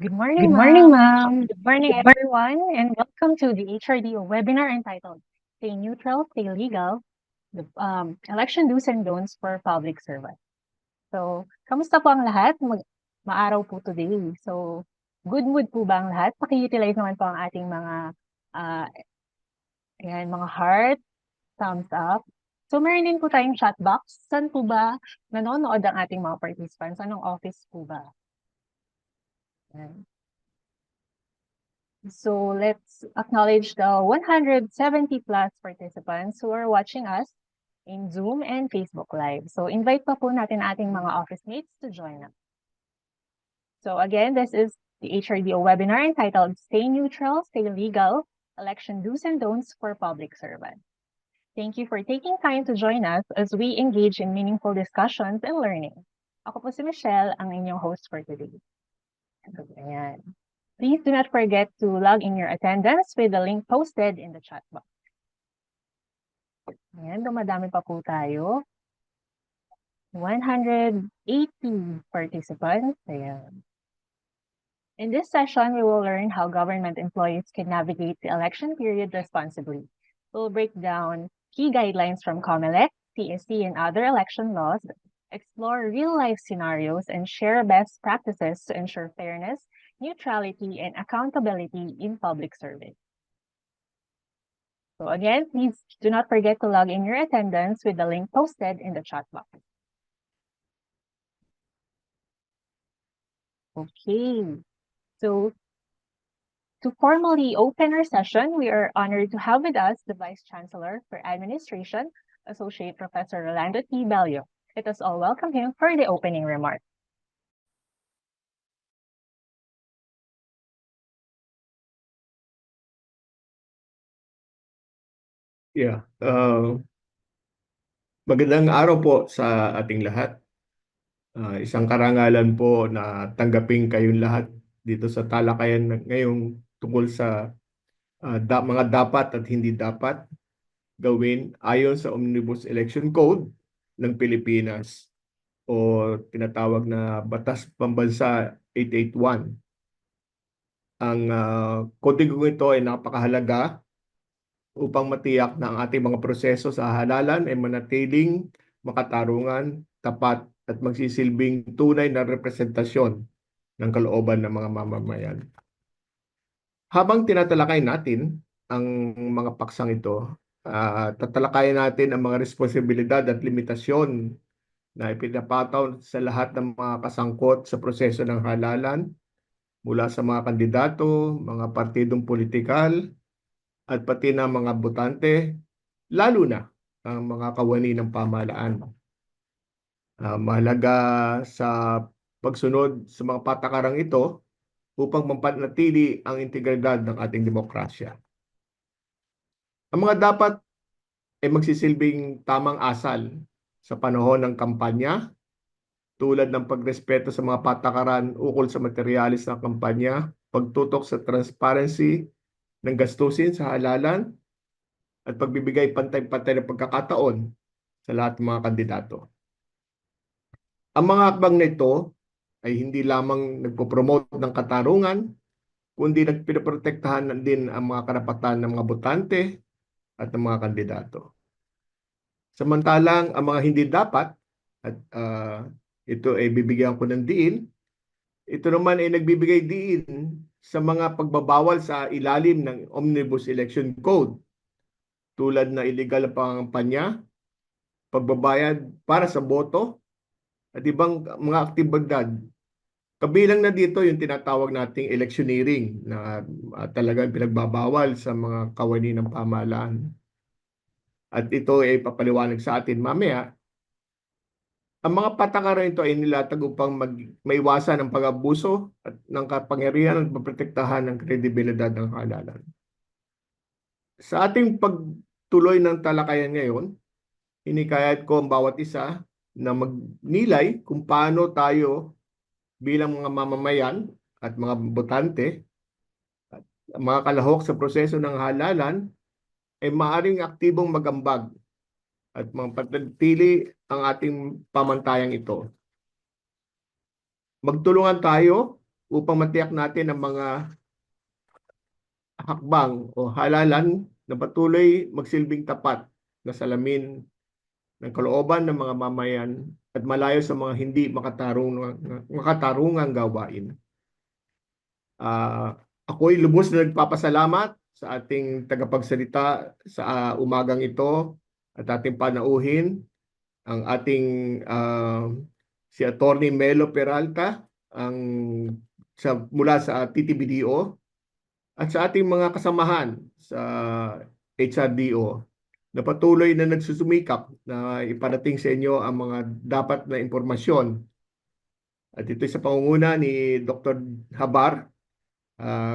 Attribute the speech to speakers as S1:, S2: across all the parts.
S1: Good morning,
S2: Good morning,
S1: ma'am.
S2: ma'am.
S1: Good morning, everyone, and welcome to the HRDO webinar entitled Stay Neutral, Stay Legal, the Election Do's and Don'ts for Public Servants. So, kamusta po ang lahat? Maaraw po today. So, good mood po ba ang lahat? Paki-utilize naman po ang ating uh, mga heart, thumbs up. So, meron din po tayong chat box. Saan po ba nanonood ang ating mga participants? Anong office po ba? Ayan. So let's acknowledge the 170 plus participants who are watching us in Zoom and Facebook Live. So invite pa po natin ating mga office mates to join us. So again, this is the HRDO webinar entitled Stay Neutral, Stay Legal, Election Do's and Don'ts for Public Servants. Thank you for taking time to join us as we engage in meaningful discussions and learning. Ako po si Michelle, ang inyong host for today. Ayan. Please do not forget to log in your attendance with the link posted in the chat box. Ayan, dumadami pa po tayo. 180 participants. Ayan. In this session, we will learn how government employees can navigate the election period responsibly. We'll break down key guidelines from COMELEC, CSC, and other election laws, explore real-life scenarios, and share best practices to ensure fairness, neutrality, and accountability in public service. So again, please do not forget to log in your attendance with the link posted in the chat box. Okay, so to formally open our session, we are honored to have with us the Vice Chancellor for Administration, Associate Professor Rolando T. Bello. Let us all welcome him for the opening remarks.
S3: Yeah. Magandang araw po sa ating lahat. Isang karangalan po na tanggapin kayong lahat dito sa talakayan ngayong tungkol sa mga dapat at hindi dapat gawin ayon sa Omnibus Election Code ng Pilipinas o tinatawag na Batas Pambansa 881. Ang kodeng ito ay napakahalaga upang matiyak na ang ating mga proseso sa halalan ay manatiling makatarungan, tapat at magsisilbing tunay na representasyon ng kalooban ng mga mamamayan. Habang tinatalakay natin ang mga paksang ito, tatalakayin natin ang mga responsibilidad at limitasyon na ipinapataw sa lahat ng mga kasangkot sa proseso ng halalan mula sa mga kandidato, mga partidong politikal, at pati na mga botante, lalo na ang mga kawani ng pamahalaan. Mahalaga sa pagsunod sa mga patakarang ito upang mapanatili ang integridad ng ating demokrasya. Ang mga dapat ay magsisilbing tamang asal sa panahon ng kampanya, tulad ng pagrespeto sa mga patakaran ukol sa materyales ng kampanya, pagtutok sa transparency ng gastusin sa halalan, at pagbibigay pantay-pantay na pagkakataon sa lahat ng mga kandidato. Ang mga hakbang na ito ay hindi lamang nagpo-promote ng katarungan, kundi nagpinoprotektahan din ang mga karapatan ng mga botante at ng mga kandidato. Samantalang ang mga hindi dapat, at ito ay bibigyan ko ng diin, ito naman ay nagbibigay diin sa mga pagbabawal sa ilalim ng Omnibus Election Code, tulad na illegal na pangampanya, pagbabayad para sa boto, at ibang mga aktibidad. Kabilang na dito yung tinatawag nating electioneering na talagang pinagbabawal sa mga kawani ng pamahalaan. At ito ay papaliwanag sa atin mamaya. Ang mga patakaran ito ay nilatag upang maiwasan ang pag-abuso at ng kapangyarihan at maprotektahan ng kredibilidad ng halalan. Sa ating pagtuloy ng talakayan ngayon, hinikayat ko ang bawat isa na magnilay kung paano tayo bilang mga mamamayan at mga botante at mga kalahok sa proseso ng halalan ay maaaring aktibong magambag at mapanatili ang ating pamantayang ito. Magtulungan tayo upang matiyak natin ang mga hakbang o halalan na patuloy magsilbing tapat na salamin ng kalooban ng mga mamayan at malayo sa mga hindi makatarungang gawain. Ako'y lubos na nagpapasalamat sa ating tagapagsalita sa umagang ito at ating panauhin ang ating si Attorney Melo Peralta mula sa TTBDO at sa ating mga kasamahan sa HRDO na patuloy na nagsusumikap na iparating sa inyo ang mga dapat na impormasyon. At ito sa pangunguna ni Dr. Habar,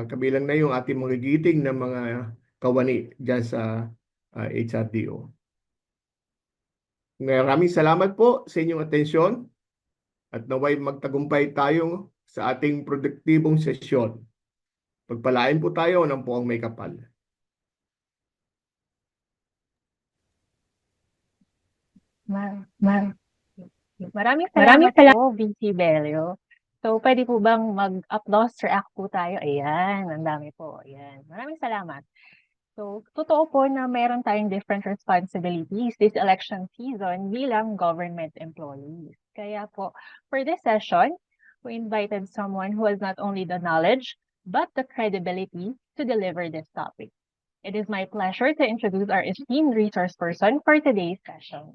S3: kabilang na yung ating mga giting na mga kawani dyan sa HRDO. Maraming salamat po sa inyong atensyon at naway magtagumpay tayo sa ating produktibong sesyon. Pagpalain po tayo ng poong may kapal.
S1: Maraming salamat po, VP Belio. So, pwede po bang mag-applause react po tayo? Ayan, ang dami po. Ayan. Maraming salamat. So, totoo po na mayroon tayong different responsibilities this election season bilang government employees. Kaya po, for this session, we invited someone who has not only the knowledge, but the credibility to deliver this topic. It is my pleasure to introduce our esteemed resource person for today's session.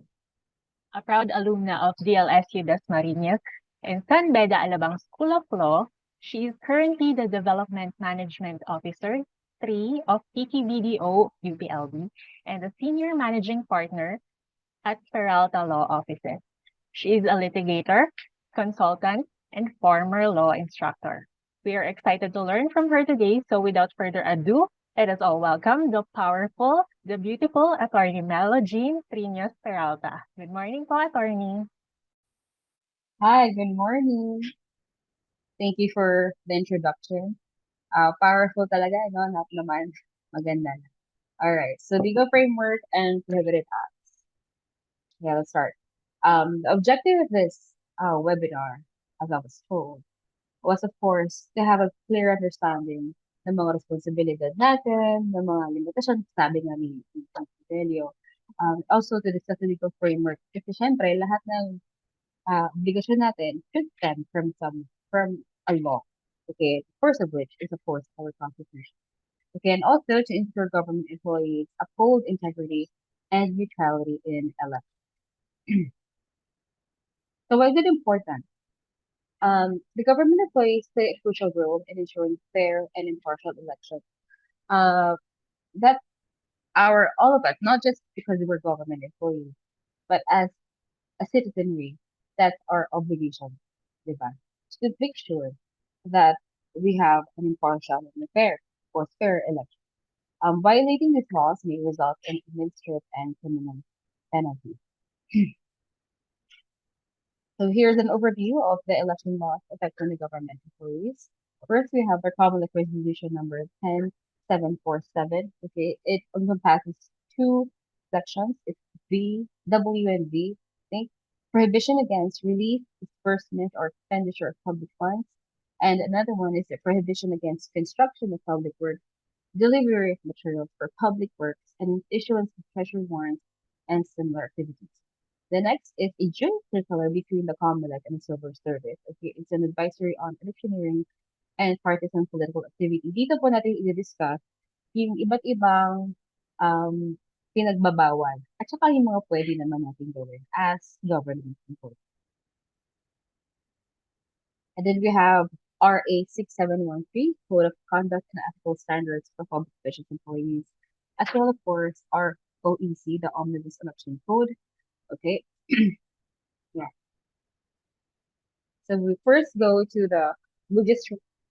S1: A proud alumna of DLSU Dasmariñas and San Beda Alabang School of Law, she is currently the Development Management Officer 3 of TTBDO UPLB and a Senior Managing Partner at Peralta Law Offices. She is a litigator, consultant, and former law instructor. We are excited to learn from her today, so without further ado, let us all welcome the powerful, the beautiful Attorney Melo Jean Triños Peralta. Good morning po, Attorney.
S2: Hi, good morning. Thank you for the introduction. Powerful talaga, no? Not naman. Maganda na. All right. So legal framework and prohibited acts. Yeah, let's start. The objective of this webinar, as I was told, was of course to have a clear understanding ng mga responsibilidad natin, ng mga limitasyon, sabi nga ni Fidelio. Also to discuss the legal framework. Kasi syempre, lahat ng obligasyon natin should stem from a law. Okay, the first of which is of course our constitution. Okay, and also to ensure government employees uphold integrity and neutrality in elections. So why is it important? The government employees play a crucial role in ensuring fair and impartial elections. That's all of us, not just because we're government employees, but as a citizenry, that's our obligation, diba? To make sure that we have an impartial and fair election. Violating these laws may result in administrative and criminal penalties. So here's an overview of the election laws affecting the government employees. First, we have the Common Law Resolution number 10747. Okay, it encompasses two sections. It's V, W, and V. Okay, prohibition against release, disbursement, or expenditure of public funds. And another one is the prohibition against construction of public works, delivery of materials for public works, and issuance of treasury warrants and similar activities. The next is a joint circular between the COMELEC and the Civil Service. Okay, it's an advisory on electioneering and partisan political activity. Dito po natin i-discuss yung iba't ibang pinagbabawal at saka yung mga pwede naman natin gawin as government employees. And then we have RA 6713, Code of Conduct and Ethical Standards for Public Officials Employees, as well, of course, our OEC, the Omnibus Election Code. Okay. Yeah. So we first go to we'll just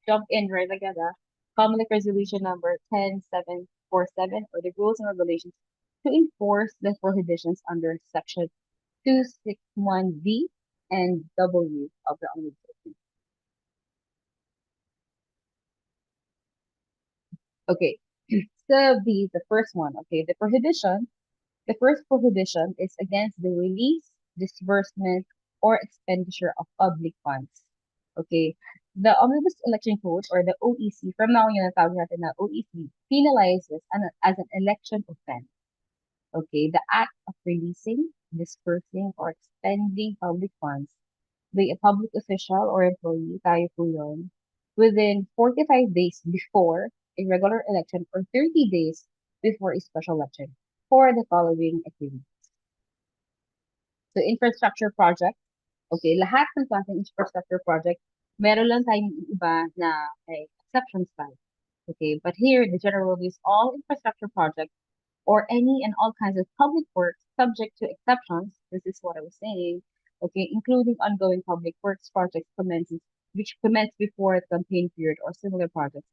S2: jump in right together. Common Resolution number 10747, or the rules and regulations to enforce the prohibitions under section 261V and W of the Omnibus. Okay, so the first one, okay, the first prohibition is against the release, disbursement, or expenditure of public funds. Okay, The Omnibus Election Code, or the OEC, from now on yun ang tawag natin na OEC, penalizes as an election offense. Okay, the act of releasing, dispersing, or expending public funds by a public official or employee, tayo po yun, within 45 days before a regular election or 30 days before a special election for the following activities. So, infrastructure project. Okay, lahat ng klaseng infrastructure project, meron lang tayong iba na may exceptions tayo. Okay, but here, the general rule is all infrastructure projects or any and all kinds of public works subject to exceptions. This is what I was saying. Okay, including ongoing public works projects which commence before the campaign period or similar projects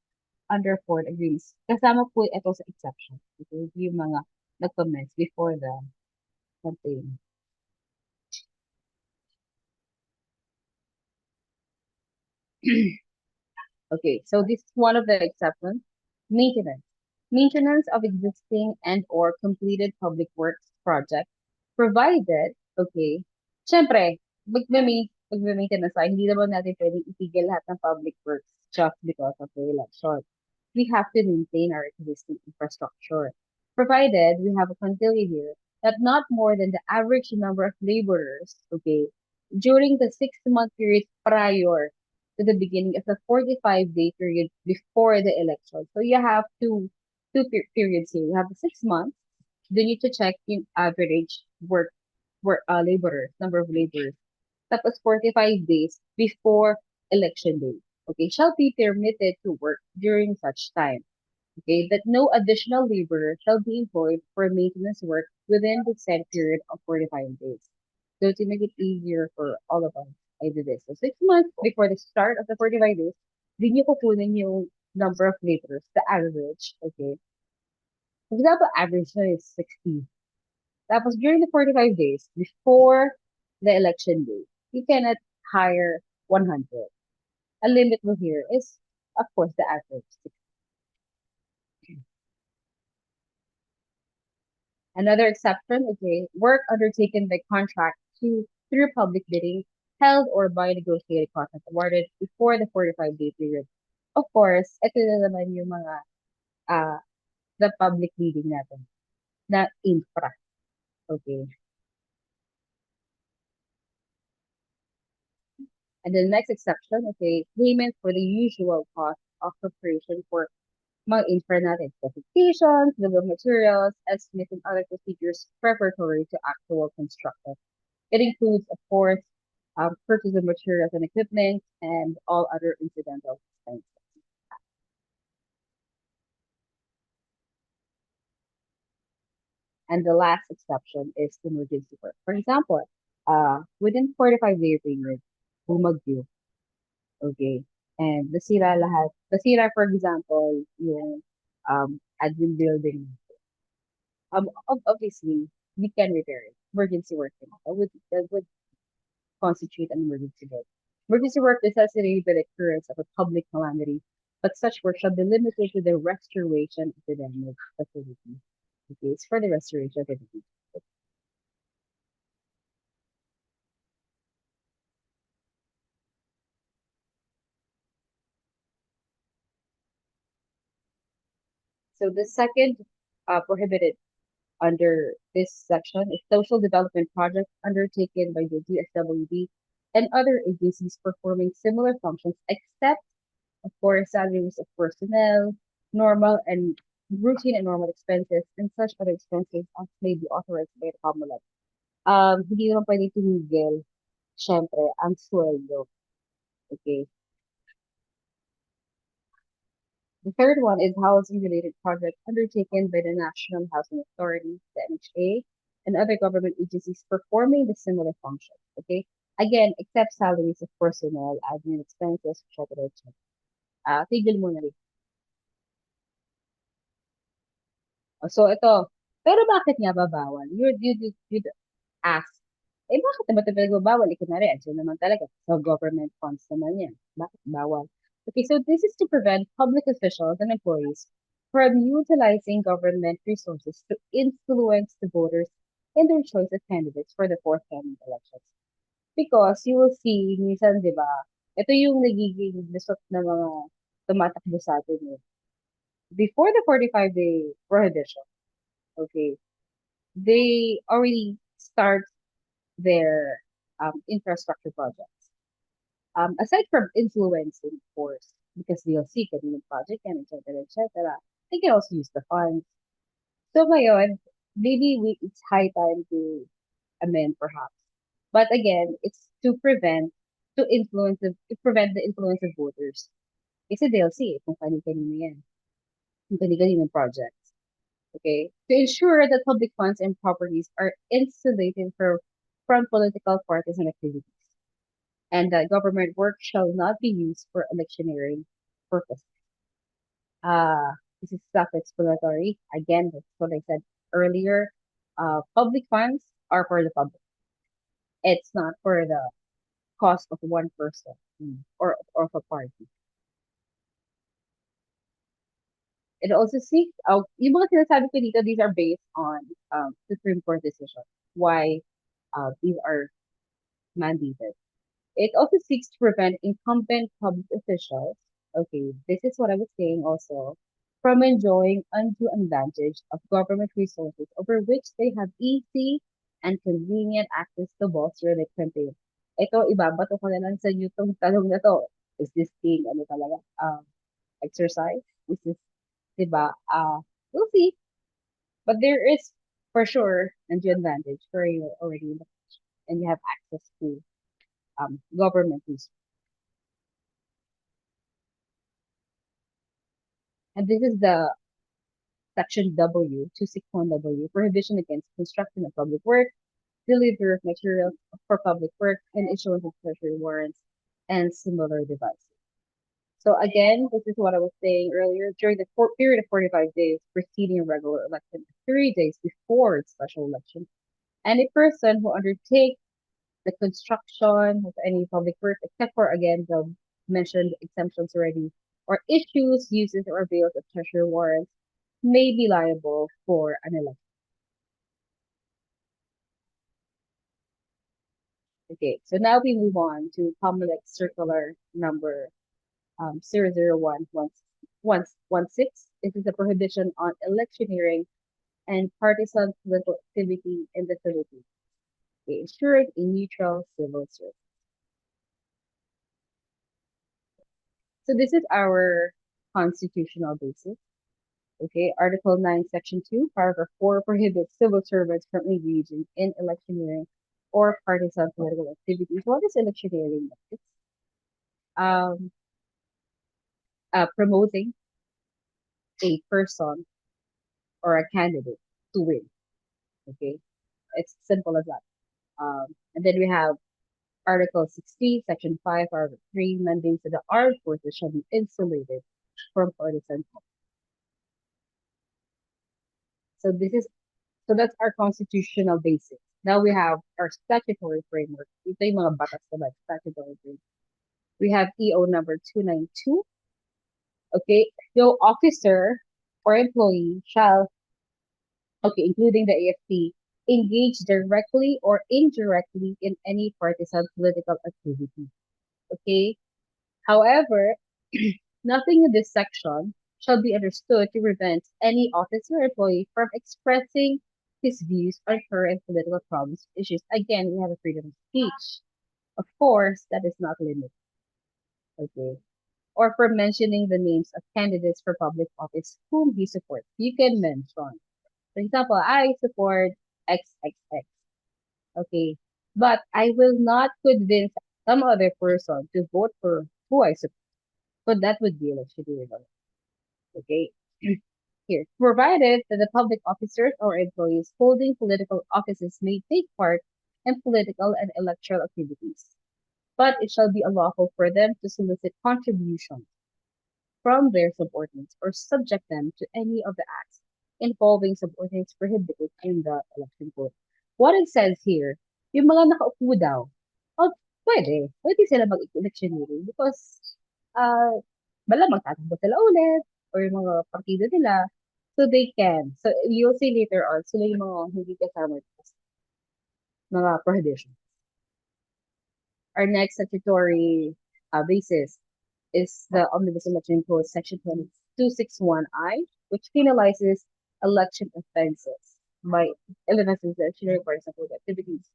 S2: under Ford agreements. Kasama po ito sa exception. Okay, yung mga nag-commence before the campaign. Okay, so this is one of the exceptions. Maintenance. Maintenance of existing and or completed public works projects provided, okay, syempre, magme-maintenance tayo, hindi naman natin pwedeng itigil lahat ng public works just because of the election. We have to maintain our existing infrastructure, provided we have a criteria here that not more than the average number of laborers, okay, during the 6-month period prior to the beginning of the 45-day period before the election. So you have periods here. You have the 6 months. Then you need to check in average laborers, number of laborers. Tapos 45 days before election day. Okay, shall be permitted to work during such time. Okay, that no additional laborer shall be employed for maintenance work within the said period of 45 days. So to make it easier for all of us, I did this. So 6 months before the start of the 45 days, din nyo kukunin yung number of laborers, the average, okay? For example, average na is 60. Tapos during the 45 days, before the election day, you cannot hire 100. A limit mo here is, of course, the average. Another exception, okay, work undertaken by contract through public bidding held or by negotiated contract awarded before the 45-day period. Of course, ito na naman yung mga the public bidding natin na infra. Okay. And the next exception, okay, payment for the usual cost of preparation for mga infra natin, specifications, bill of materials, estimates, and other procedures preparatory to actual construction. It includes, of course, purchase of materials and equipment, and all other incidental expenses. And the last exception is emergency work. For example, within 45-day period, bumagyo, okay, and nasira, for example, yung admin building. Obviously, we can repair it. Emergency work, that would constitute an emergency work. Emergency work necessitated by the occurrence of a public calamity, but such work shall be limited to the restoration of the damaged facility. Okay, it's for the restoration of the damaged. So the second prohibited under this section is social development projects undertaken by the DSWD and other agencies performing similar functions, except, of course, salaries of personnel, normal and routine and normal expenses, and such other expenses as may be authorized by the Commonwealth. Hindi naman pwede tumigil, syempre, ang sweldo. Okay. The third one is housing-related projects undertaken by the National Housing Authority, the NHA, and other government agencies performing the similar functions. Okay? Again, except salaries of personnel, admin expenses, etc. Tigil mo na rin. So, ito. Pero bakit nga ba bawal? You'd ask, bakit naman ito pinagbabawal? Kunwari, andyan naman talaga. So, government funds naman yan. Bakit bawal? Okay, so this is to prevent public officials and employees from utilizing government resources to influence the voters in their choice of candidates for the forthcoming elections. Because you will see, minsan, di ba, Ito yung nagiging lusot ng mga tumatakbo sa atin. Before the 45-day prohibition, okay, they already start their infrastructure projects. Aside from influencing, of course, because they'll see kanino project yan, et cetera, they can also use the funds. So ngayon, maybe it's high time to amend perhaps. But again, it's to prevent the influence of voters. Kasi they'll see kung kanino-kanino yan, kung kanino-kanino projects. Okay? To ensure that public funds and properties are insulated from political parties and activities, and that government work shall not be used for electioneering purposes. This is self-explanatory. Again, that's what I said earlier. Public funds are for the public. It's not for the cost of one person or of a party. It also seeks out, yung mga sinasabi ko dito, these are based on Supreme Court decision. Why these are mandated. It also seeks to prevent incumbent public officials, okay, this is what I was saying also, from enjoying undue advantage of government resources over which they have easy and convenient access to bolster their campaign. Ito, ibabato ko na lang sa inyo itong tanong na to. Is this thing, ano talaga, exercise? Is this, diba? We'll see. But there is, for sure, undue advantage for you already in the and you have access to government resources. And this is the section W, 261W, prohibition against construction of public work, delivery of materials for public work, and issuance of treasury warrants and similar devices. So again, this is what I was saying earlier. During the period of 45 days preceding a regular election, 3 days before its special election, any person who undertakes the construction of any public work, except for, again, the mentioned exemptions already, or issues, uses, or avails of treasury warrants, may be liable for an election. Okay, so now we move on to Comelec Circular number 00116. This is a prohibition on electioneering and partisan political activity in the Philippines. Ensuring a neutral civil service. So this is our constitutional basis. Okay, Article 9, Section 2, Paragraph 4 prohibits civil servants from engaging in electioneering or partisan political activities. What is electioneering? It's um, promoting a person or a candidate to win. Okay, it's simple as that. And then we have Article 16, Section 5, Paragraph 3, mandates that the armed forces shall be insulated from partisan politics. So that's our constitutional basis. Now we have our statutory framework. Ito yung mga batas na statutory framework. We have EO number 292. Okay, no officer or employee shall, okay, including the AFP, engage directly or indirectly in any partisan political activity. Okay, however, nothing in this section shall be understood to prevent any officer or employee from expressing his views on current political problems issues. Again, we have a freedom of speech. Of course, that is not limited. Okay. Or for mentioning the names of candidates for public office whom he supports. You can mention. For example, I support XXX. Okay. But I will not convince some other person to vote for who I support. But that would be electioneering. Okay. Here, provided that the public officers or employees holding political offices may take part in political and electoral activities, but it shall be unlawful for them to solicit contributions from their subordinates or subject them to any of the acts involving subordinates prohibited in the election code. What it says here, yung mga nakaupo daw, oh, pwede sila mag-electioneering because malamang tatakbo sila ulit or yung mga partido nila, so they can. So you'll see later on, sila yung mga hindi kasama mga prohibitions. Our next statutory basis is the Omnibus Election Code Section 261I, which penalizes election offenses by eliminating the election requires of activities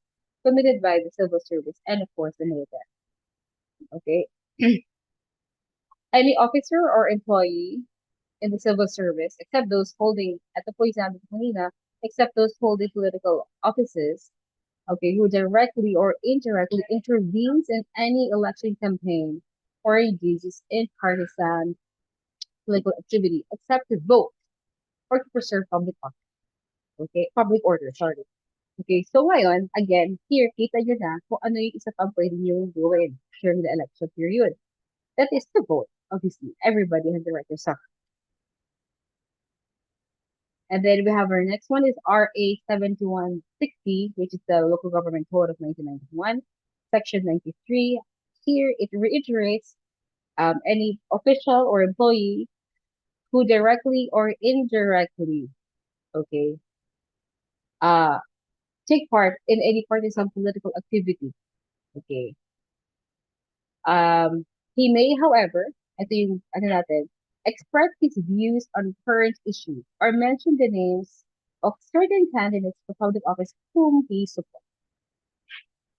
S2: committed by the civil service and, of course, the military. Okay. Any officer or employee in the civil service, except those holding, at the point of Manila, except those holding political offices, okay, who directly or indirectly intervenes in any election campaign or engages in partisan political activity, except to vote or to preserve public order. Okay, public order, sorry. Okay, so ngayon, again, here, kita nyo na kung ano yung isa pang pwede nyo gawin during the election period. That is to vote, obviously. Everybody has the right to suffer. And then we have our next one is RA 7160, which is the Local Government Code of 1991, Section 93. Here, it reiterates any official or employee who directly or indirectly, okay, take part in any partisan political activity, okay. He may, however, ito yung ano natin, express his views on current issues or mention the names of certain candidates for public office whom he supports.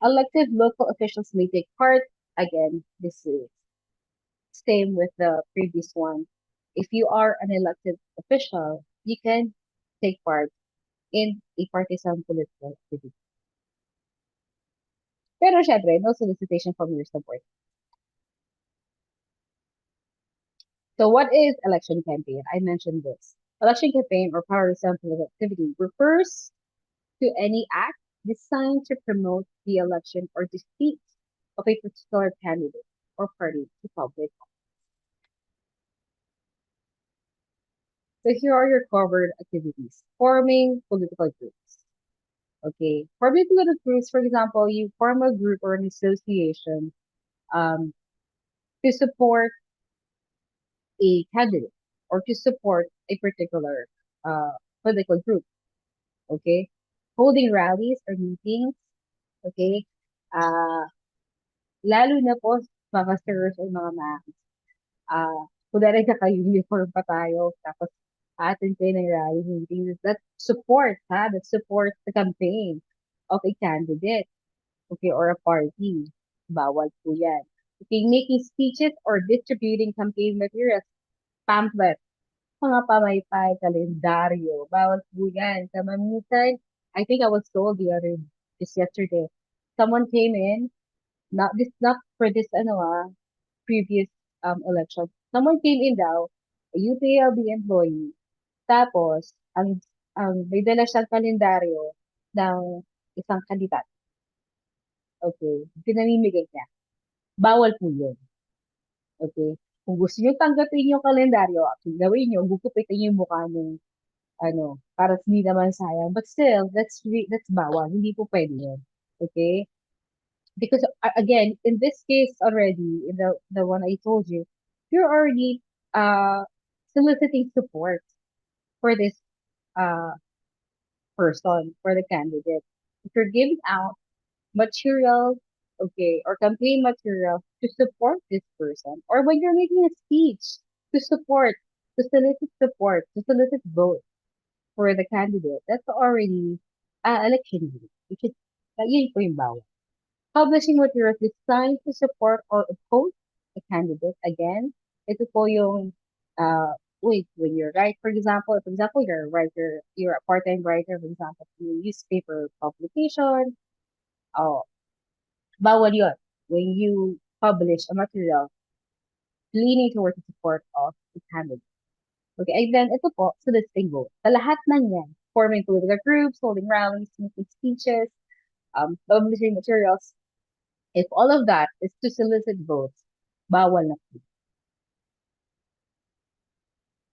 S2: Elected local officials may take part. Again, this is same with the previous one. If you are an elected official, you can take part in a partisan political activity. Pero syempre, no solicitation from your support. So what is election campaign? I mentioned this. Election campaign or partisan political activity refers to any act designed to promote the election or defeat of a particular candidate or party to public. So here are your covered activities. Forming political groups. Okay. Forming political groups, for example, you form a group or an association to support a candidate or to support a particular political group. Okay. Holding rallies or meetings. Okay. Lalo na po mga sirs or mga ma'ams. Kunwari naka-uniform pa tayo, tapos attend kayo ng rally meetings. That support, ha? That supports the campaign of a candidate, okay, or a party. Bawal po yan. Okay, making speeches or distributing campaign materials, pamphlet, mga pamaypay, kalendaryo. Bawal po yan. Minsan, I think I was told just yesterday, someone came in, not for this, previous election. Someone came in daw, a UPLB employee, tapos, may dala siyang kalendaryo ng isang kandidat. Okay, pinamimigay niya. Bawal po yun. Okay, kung gusto niyo tanggapin yung kalendaryo, gawin niyo, gugupitin yung mukha ng para hindi naman sayang. But still, that's bawal. Hindi po pwede yun. Okay? Because again, in this case already, in the one I told you, you're already soliciting support for this person, for the candidate. If you're giving out material, okay, or campaign material to support this person, or when you're making a speech to support, to solicit vote for the candidate, that's already election year, which is yun po yung bawal. Publishing materials designed to support or oppose a candidate. Again, ito po yung, when you write, for example, you're a writer, you're a part-time writer, for example, in newspaper publication, bawal yun. When you publish a material leaning towards the support of the candidate. Okay, and then ito po, soliciting vote. Sa lahat ng yan, forming political groups, holding rallies, making speeches, publishing materials, if all of that is to solicit votes, bawal na po.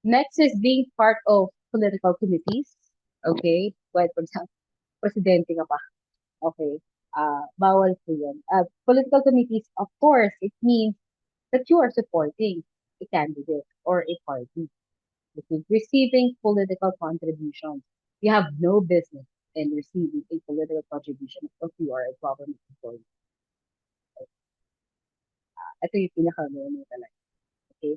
S2: Next is being part of political committees. Okay, well, for example, presidente ka pa. Okay, bawal po yun. Political committees, of course, it means that you are supporting a candidate or a party. Okay, receiving political contributions. You have no business in receiving a political contribution if you are a government employee. ito yung pinaka-no talaga. Okay?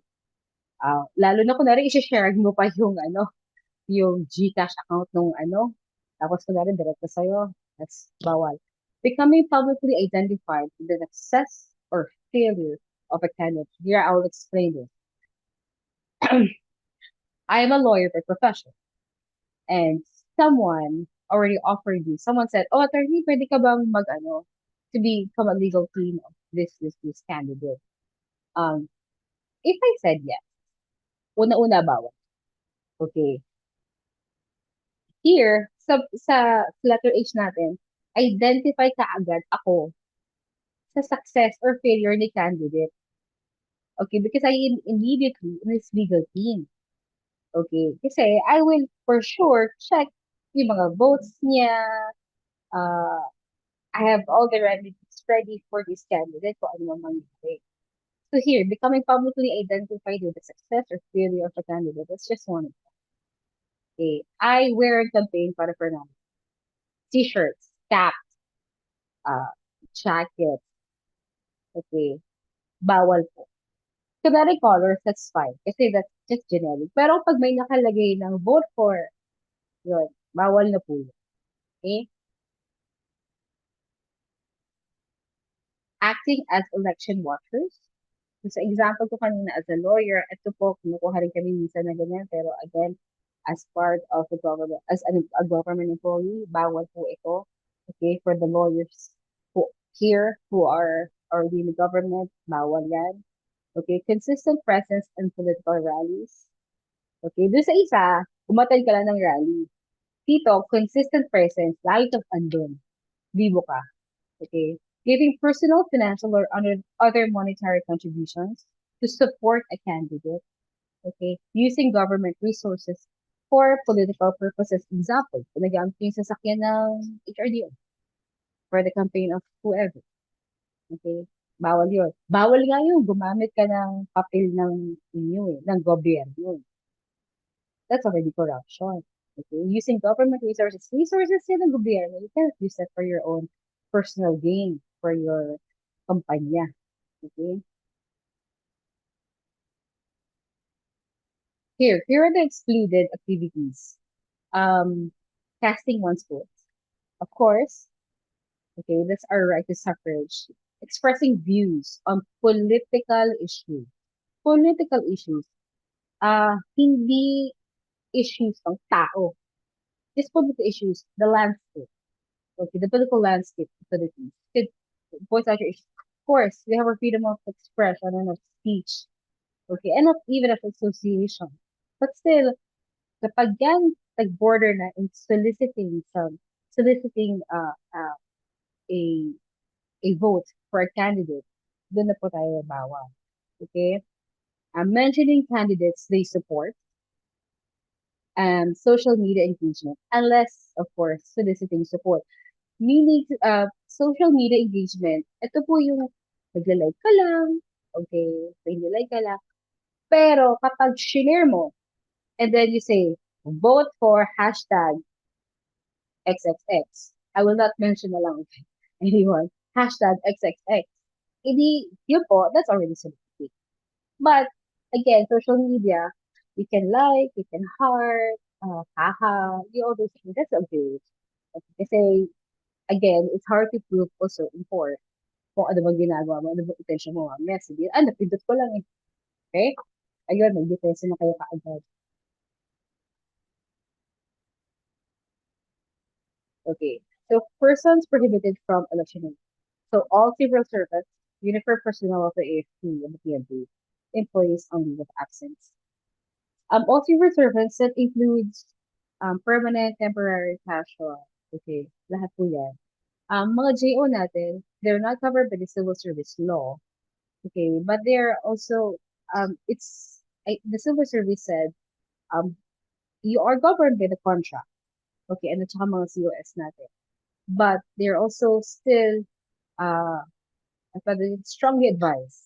S2: Lalo na kunwari, i-share mo pa yung yung GCash account nung tapos kunwari direkto sa'yo, that's bawal. Becoming publicly identified with the success or failure of a candidate. Here, I will explain this. I am a lawyer by profession, and someone said, oh, attorney, pwede ka bang to become a legal team of this candidate? Um, if I said yes, una-una bawal. Okay. Here, sa letter H natin, identify kaagad ako sa success or failure ni candidate. Okay, because I immediately in his legal team. Okay, kasi I will for sure check yung mga votes niya. Uh, I have all the remedies ready for this candidate kung ano mang mangyari. So here, becoming publicly identified with the success or failure of a candidate, that's just one of them. Okay, I wear a campaign para Fernando. T-shirts, caps, uh, jacket, okay, bawal po. Kunwari colors, that's fine. Kasi that's just generic. Pero pag may nakalagay ng vote for, yun, bawal na po yun. Okay? Acting as election watchers. So, sa example ko kanina as a lawyer, ito po, kinukuha rin kami minsan na ganyan. Pero again, as part of the government, a government employee, bawal po ito. Okay? For the lawyers who are already in the government, bawal yan. Okay? Consistent presence in political rallies. Okay? Doon sa isa, umatay ka lang ng rally. Dito, consistent presence, lagi kang andun. Vivo ka. Okay? Giving personal, financial, or other monetary contributions to support a candidate. Okay? Using government resources for political purposes. Example, nagamit yung sasakyan ng HRDO for the campaign of whoever. Okay? Bawal yun. Bawal nga yun. Gumamit ka ng papel ng gobyerno. That's already corruption. Okay? Using government resources yan ng gobyerno, you cannot use that for your own personal gain, for your kampanya. Okay? Here are the excluded activities. Casting one's vote. Of course, okay, that's our right to suffrage. Expressing views on political issues. Political issues. Hindi issues ng tao. Just political issues, the landscape. Okay, the political landscape of the Philippines. Could voice out your issues. Of course, we have our freedom of expression and of speech. Okay, and not even of association. But still, kapag yan nag-border na in soliciting a vote for a candidate, doon na po tayo bawal. Okay? Mentioning candidates they support, and social media engagement, unless, of course, soliciting support. Meaning, social media engagement, ito po yung nagla-like ka lang, okay, nagla-like ka lang, pero kapag share mo, and then you say, vote for hashtag XXX, I will not mention na lang anyone, hashtag XXX, hindi, yun po, that's already soliciting. But, again, social media, you can like, you can heart, haha, you all those things, that's okay. Kasi, again, it's hard to prove also in court kung ano bang ginagawa mo, ano bang intention mo, message. Napindot ko lang eh. Okay? Ayun, may defense na kayo kaagad. Okay. So, persons prohibited from election. So, all civil servants, uniform personnel of the AFP and the PNP, employees on leave of absence. All civil servants, that includes permanent, temporary, casual. Okay, lahat po yan. Mga JO natin, they're not covered by the civil service law. Okay, but they're also, the civil service said, you are governed by the contract. Okay, and at saka mga COS natin. But they're also still, strongly advised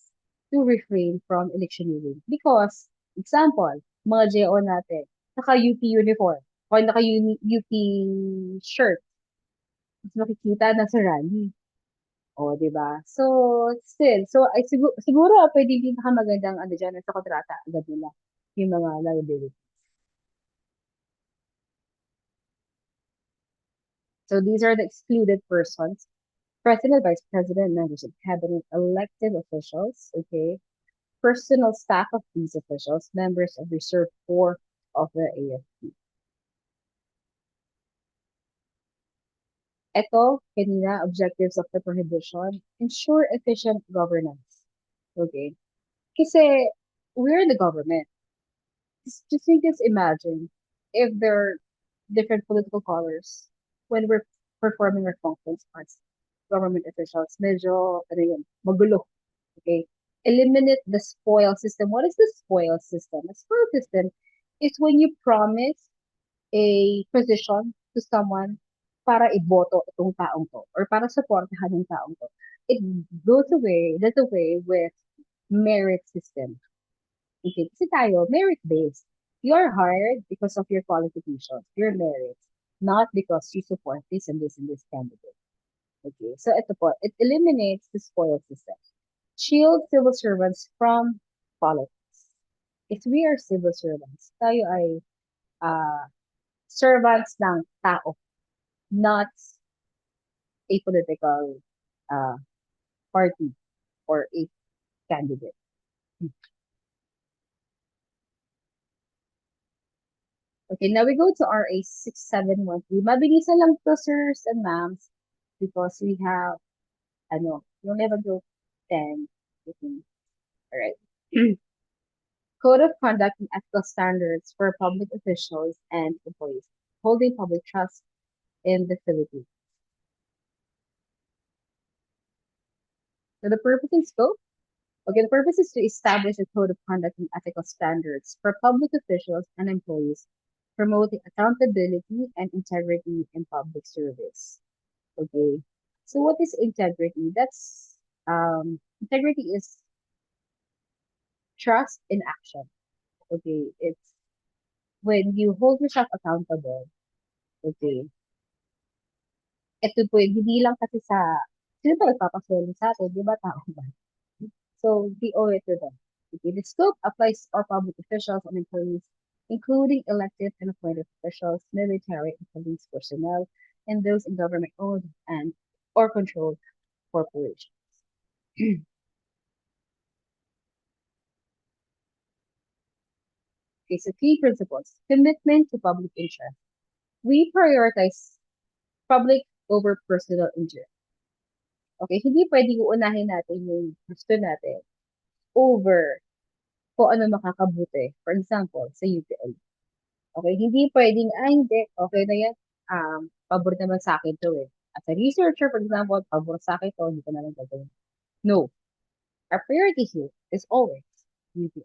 S2: to refrain from electioneering. Because, example, mga JO natin, naka-UP uniform, o naka-UP shirt, mas makikita na sa rally. O, di ba? So, still, so, ay, siguro, pwede yung pinakamagandang, ano dyan, sa kontrata, agad nila, yung mga liability. So, these are the excluded persons: President, Vice President, members of cabinet, elected officials, okay, personal staff of these officials, members of Reserve Corps of the AFP. Ito, kanina, objectives of the prohibition: ensure efficient governance. Okay? Kasi we're the government. Just imagine if there are different political colors when we're performing our functions as government officials. Medyo, ano yun, magulo. Okay? Eliminate the spoil system. What is the spoil system? The spoil system is when you promise a position to someone para iboto itong taong to or para supportahan ng taong to. It does away with merit system. Okay, kasi tayo, merit-based. You are hired because of your qualifications, your merits, not because you support this and this candidate. Okay, so ito po, it eliminates the spoil system. Shield civil servants from politics. If we are civil servants, tayo ay servants ng tao, not a political uh, party or a candidate. Okay, now we go to RA 6713. Mabilisan lang to, sirs and ma'ams, because we have, we only have until 10. All right. Code of Conduct and Ethical Standards for Public Officials and Employees, holding public trust in the Philippines. So the purpose and scope. Okay, the purpose is to establish a code of conduct and ethical standards for public officials and employees, promoting accountability and integrity in public service. Okay, so what is integrity? That's integrity is trust in action. Okay, it's when you hold yourself accountable. Okay, ito po, hindi lang kasi sino ba nagpapasweldo sa atin? Di ba tao ba? So, we owe it to them. Okay, the scope applies to all public officials and employees, including elected and appointed officials, military and police personnel, and those in government-owned and or controlled corporations. Okay, so key principles: commitment to public interest. We prioritize public over personal interest. Okay, hindi pwedeng uunahin natin yung gusto natin over kung ano makakabuti. For example, sa UPL. Okay, hindi pwedeng, hindi, okay na yan. Pabor naman sa akin to eh. As a researcher, for example, pabor sa akin to, hindi ko na lang gagawin. No. Our priority here is always UPL.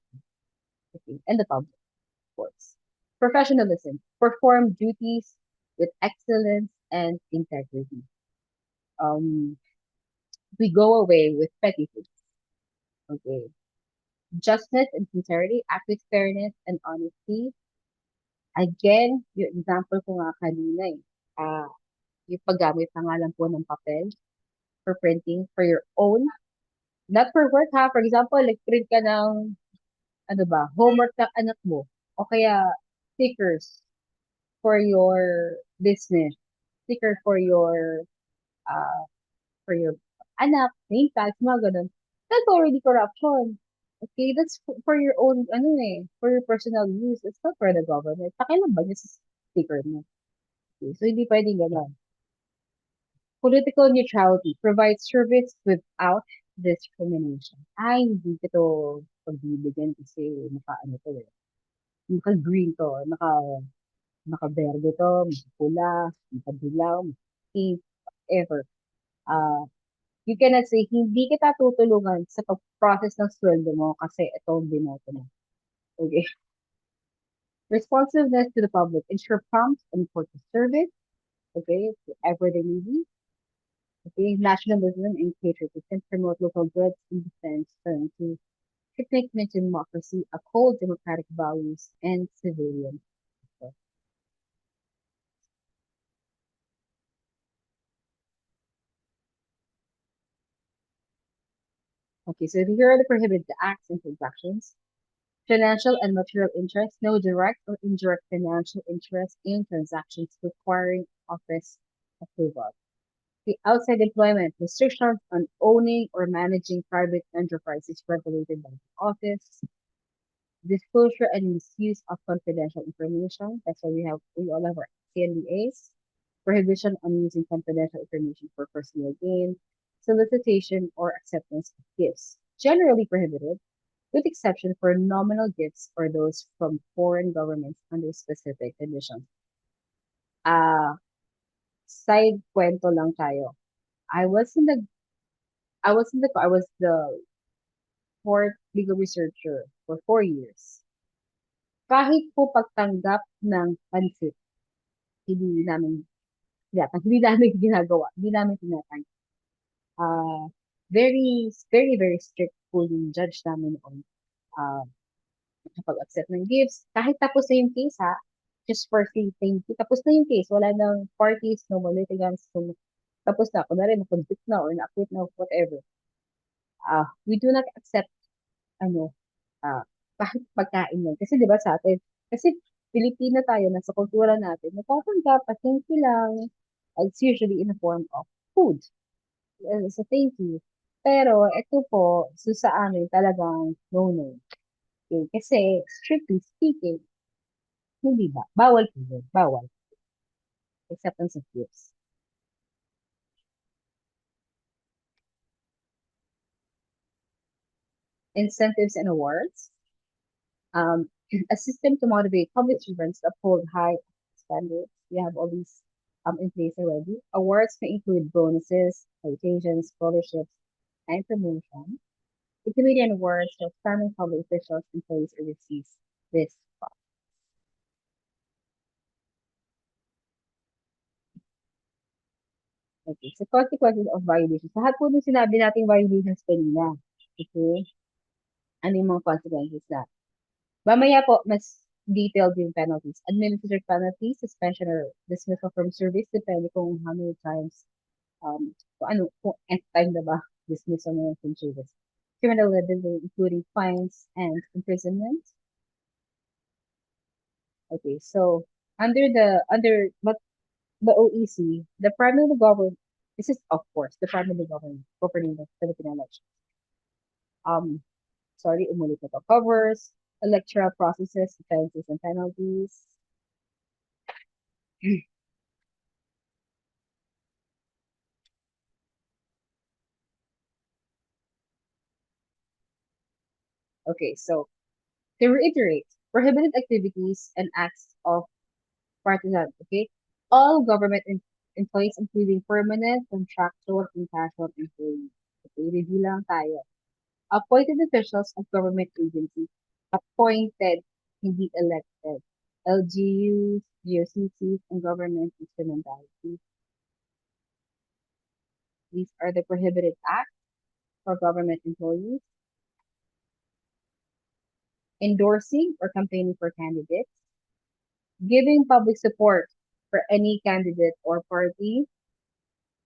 S2: Okay, and the public, of course. Professionalism. Perform duties with excellence and integrity. We go away with petty things. Okay. Justness and sincerity, act with fairness and honesty. Again, yung example ko nga kanina yung paggamit na nga lang po ng papel for printing for your own, not for work ha. For example, print ka ng, homework ng anak mo, o kaya stickers for your business, sticker uh, for your anak, name tags, mga ganun. That's already corruption. Okay, that's for your own, for your personal use. It's not for the government. Pakialam ba niya sa sticker mo? Okay, so hindi pwedeng gano'n. Political neutrality provides service without discrimination. Ay, hindi ko to pagbibigyan kasi naka-ano to eh. Naka-green to, naka-verde to, naka-pula, naka-dilaw, pink, whatever. You cannot say, hindi kita tutulungan sa pag-process ng sweldo mo kasi ito ang binoto mo. Okay. Responsiveness to the public. Ensure prompt and important service. Okay, wherever they may be. Okay, nationalism and patriotism, promote local goods in defense, currency, commitment to democracy, uphold democratic values, and civilian. Okay, so here are the prohibited acts and transactions. Financial and material interest, no direct or indirect financial interest in transactions requiring office approval. The outside employment restrictions on owning or managing private enterprises regulated by the office. Disclosure and misuse of confidential information. That's why we all have our CNDAs. Prohibition on using confidential information for personal gain. Solicitation or acceptance of gifts. Generally prohibited, with exception for nominal gifts or those from foreign governments under specific conditions. Ah, side kwento lang tayo. I was in the I was the court legal researcher for 4 years. Kahit po pagtanggap ng pansit, hindi namin hindi namin ginagawa, hindi namin tinatanggap. Ah, very strict po yung judge namin on ah, nakapag-accept ng gifts. Kahit tapos na yung case ha, just for free thank you. Tapos na yung case, wala nang parties, no more litigants, no, tapos na, kunwari na-convict na or na-acquit na, whatever. We do not accept, ano, ah, kahit pagkain yan. Kasi di ba sa atin, kasi Pilipino tayo, nasa kultura natin, natatanggap, thank you lang. It's usually in the form of food. As a thank you. Pero, ito po, so sa amin talagang no-no. Okay? Kasi, strictly speaking, hindi ba? Bawal po yun. Bawal. Acceptance of gifts. Incentives and awards. A system to motivate public servants to uphold high standards. We have all these in place already. Awards may include bonuses, citations, scholarships, and promotion. The committee and awards for outstanding public officials, employees, or receives this. Okay, so consequences of violations. Lahat po nung sinabi nating violations kanina. Okay? Ano yung mga consequences na? Mamaya po, mas detailed yung penalties. Administrative penalties, suspension or dismissal from service, depende kung how many times, kung nth time na ba dismissal na from service. Criminal liability, including fines and imprisonment. Okay, so but the OEC, the primary government, this is of course the primary government governing the Philippine election. Sorry, umulit na to. Covers electoral processes, offenses, and penalties. Okay, so to reiterate, prohibited activities and acts of partisan, okay? All government employees, including permanent, contractual, and casual employees. Okay, review lang tayo. Appointed officials of government agencies, appointed, hindi elected. LGUs, GOCCs, and government instrumentalities. These are the prohibited acts for government employees. Endorsing or campaigning for candidates. Giving public support for any candidate or party.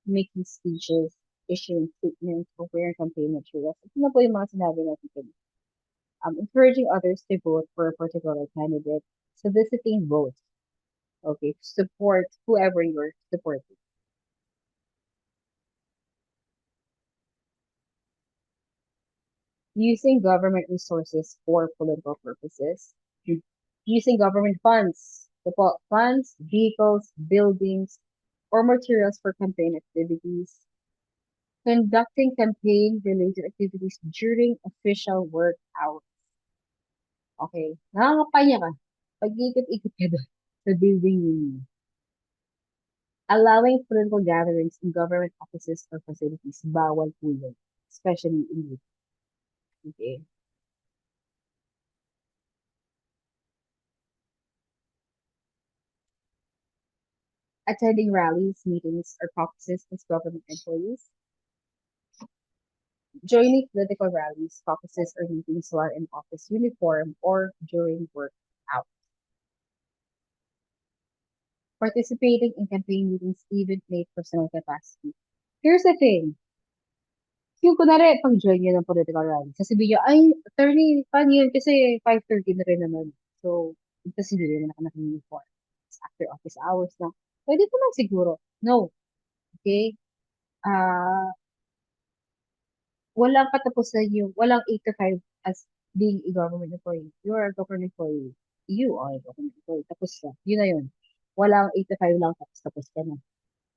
S2: Making speeches, issuing statements, or wearing campaign materials. Ito na po yung mga sinabi natin kanina. Encouraging others to vote for a particular candidate. Soliciting votes. Okay, support whoever you're supporting. Using government resources for political purposes. Using government funds, funds, vehicles, buildings, or materials for campaign activities. Conducting campaign-related activities during official work hours. Okay, nakakapanya ka. Pag-ikot-ikot ka doon sa building ninyo. Allowing political gatherings in government offices or facilities, bawal po yun. Especially in youth. Okay. Attending rallies, meetings, or caucuses as government employees. Joining political rallies, caucuses, or meetings while in office uniform or during work hours. Participating in campaign meetings even made personal capacity. Here's the thing. Yung kunwari, pag-join nyo ng political rally, sasabihin nyo, ay, attorney, paano yun? Kasi 5:30 na rin naman. So, kasi hindi rin ako naka-uniform. It's after office hours na. Pwede naman siguro. No. Okay? Ah, walang katapusan yung, walang 8 to 5 as being a government employee. You are a government employee. You are a government employee. Tapos na. Yun na yun. Walang 8 to 5 lang, tapos ka na.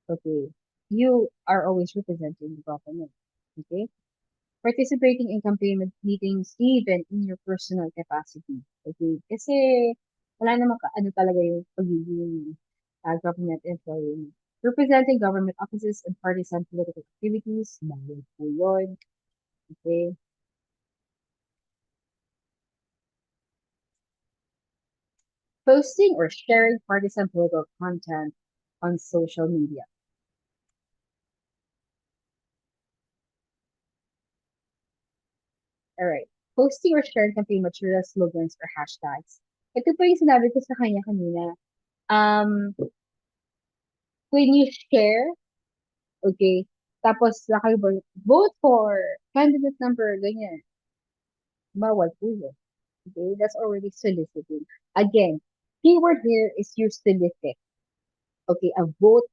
S2: Okay? You are always representing the government. Okay? Participating in campaign meetings even in your personal capacity. Okay? Kasi wala namang ano talaga yung pagiging government employee. Representing government offices and partisan political activities, bawal po yun. Okay? Posting or sharing partisan political content on social media. Alright. Posting or sharing campaign materials, slogans, or hashtags. Ito po yung sinabi ko sa kanya kanina. Um, when you share, okay, tapos vote for candidate number, ganyan, bawal po yun. Okay, that's already soliciting. Again, keyword here is you solicit. Okay, a vote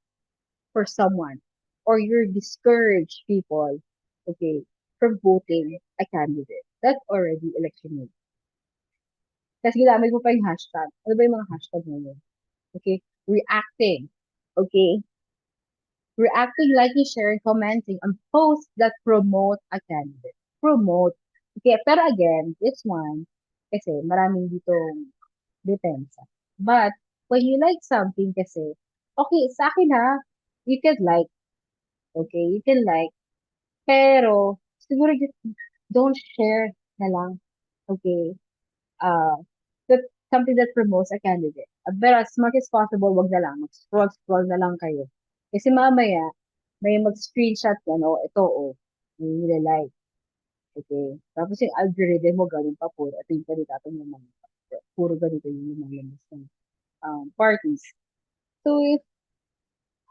S2: for someone or you discourage people, okay, from voting a candidate. That's already election. Tapos ginamit mo pa yung hashtag. Ano ba yung mga hashtag ngayon? Okay? Reacting. Okay? Reacting, liking, sharing, commenting on posts that promote a candidate. Promote. Okay, pero again, this one, kasi maraming ditong depensa. But, when you like something kasi, okay, sa akin ha, you can like, okay, you can like, pero, siguro just don't share na lang, okay, that something that promotes a candidate. But as much as possible, wag na lang. Mag-scroll na lang kayo. Kasi mamaya, may mag-screenshot yan, o ito, yung nilalike. Okay. Tapos yung algorithm mo, ganun pa puro. Ito yung kandidato mo naman. Puro ganito yung lumalabas ng parties. So, if,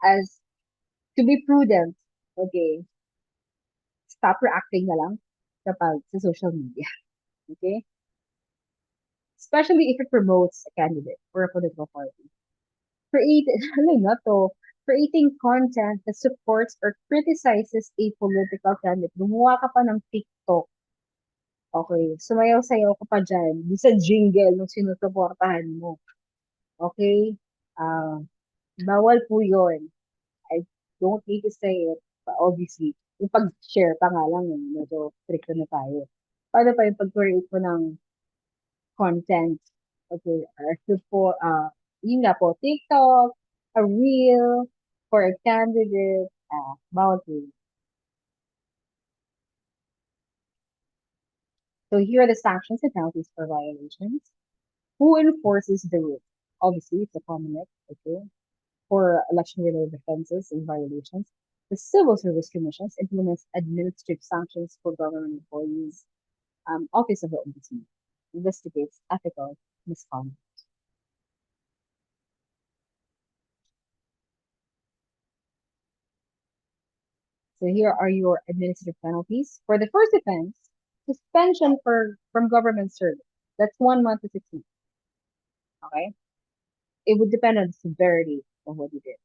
S2: as, to be prudent, okay, stop reacting na lang kapag sa social media. Okay? Especially if it promotes a candidate or a political party. Ano na to, creating content that supports or criticizes a political candidate. Gumawa ka pa ng TikTok. Okay, sumayaw-sayaw ka pa dyan. Di sa jingle nung sinusuportahan mo. Okay? Ah, bawal po yun. I don't need to say it, but obviously, yung pag-share pa nga lang, medyo stricto na tayo. Paano pa yung pag-create mo ng content? Okay, for, yun nga po, TikTok, a reel, for a candidate, bawal po yun. So here are the sanctions and penalties for violations. Who enforces the rule? Obviously, it's a common okay? For election-related offenses and violations. The Civil Service Commissions implements administrative sanctions for government employees. Office of the Ombudsman investigates ethical misconduct. So here are your administrative penalties. For the first offense, suspension from government service. That's 1 month to 6 months. Okay? It would depend on the severity of what you did.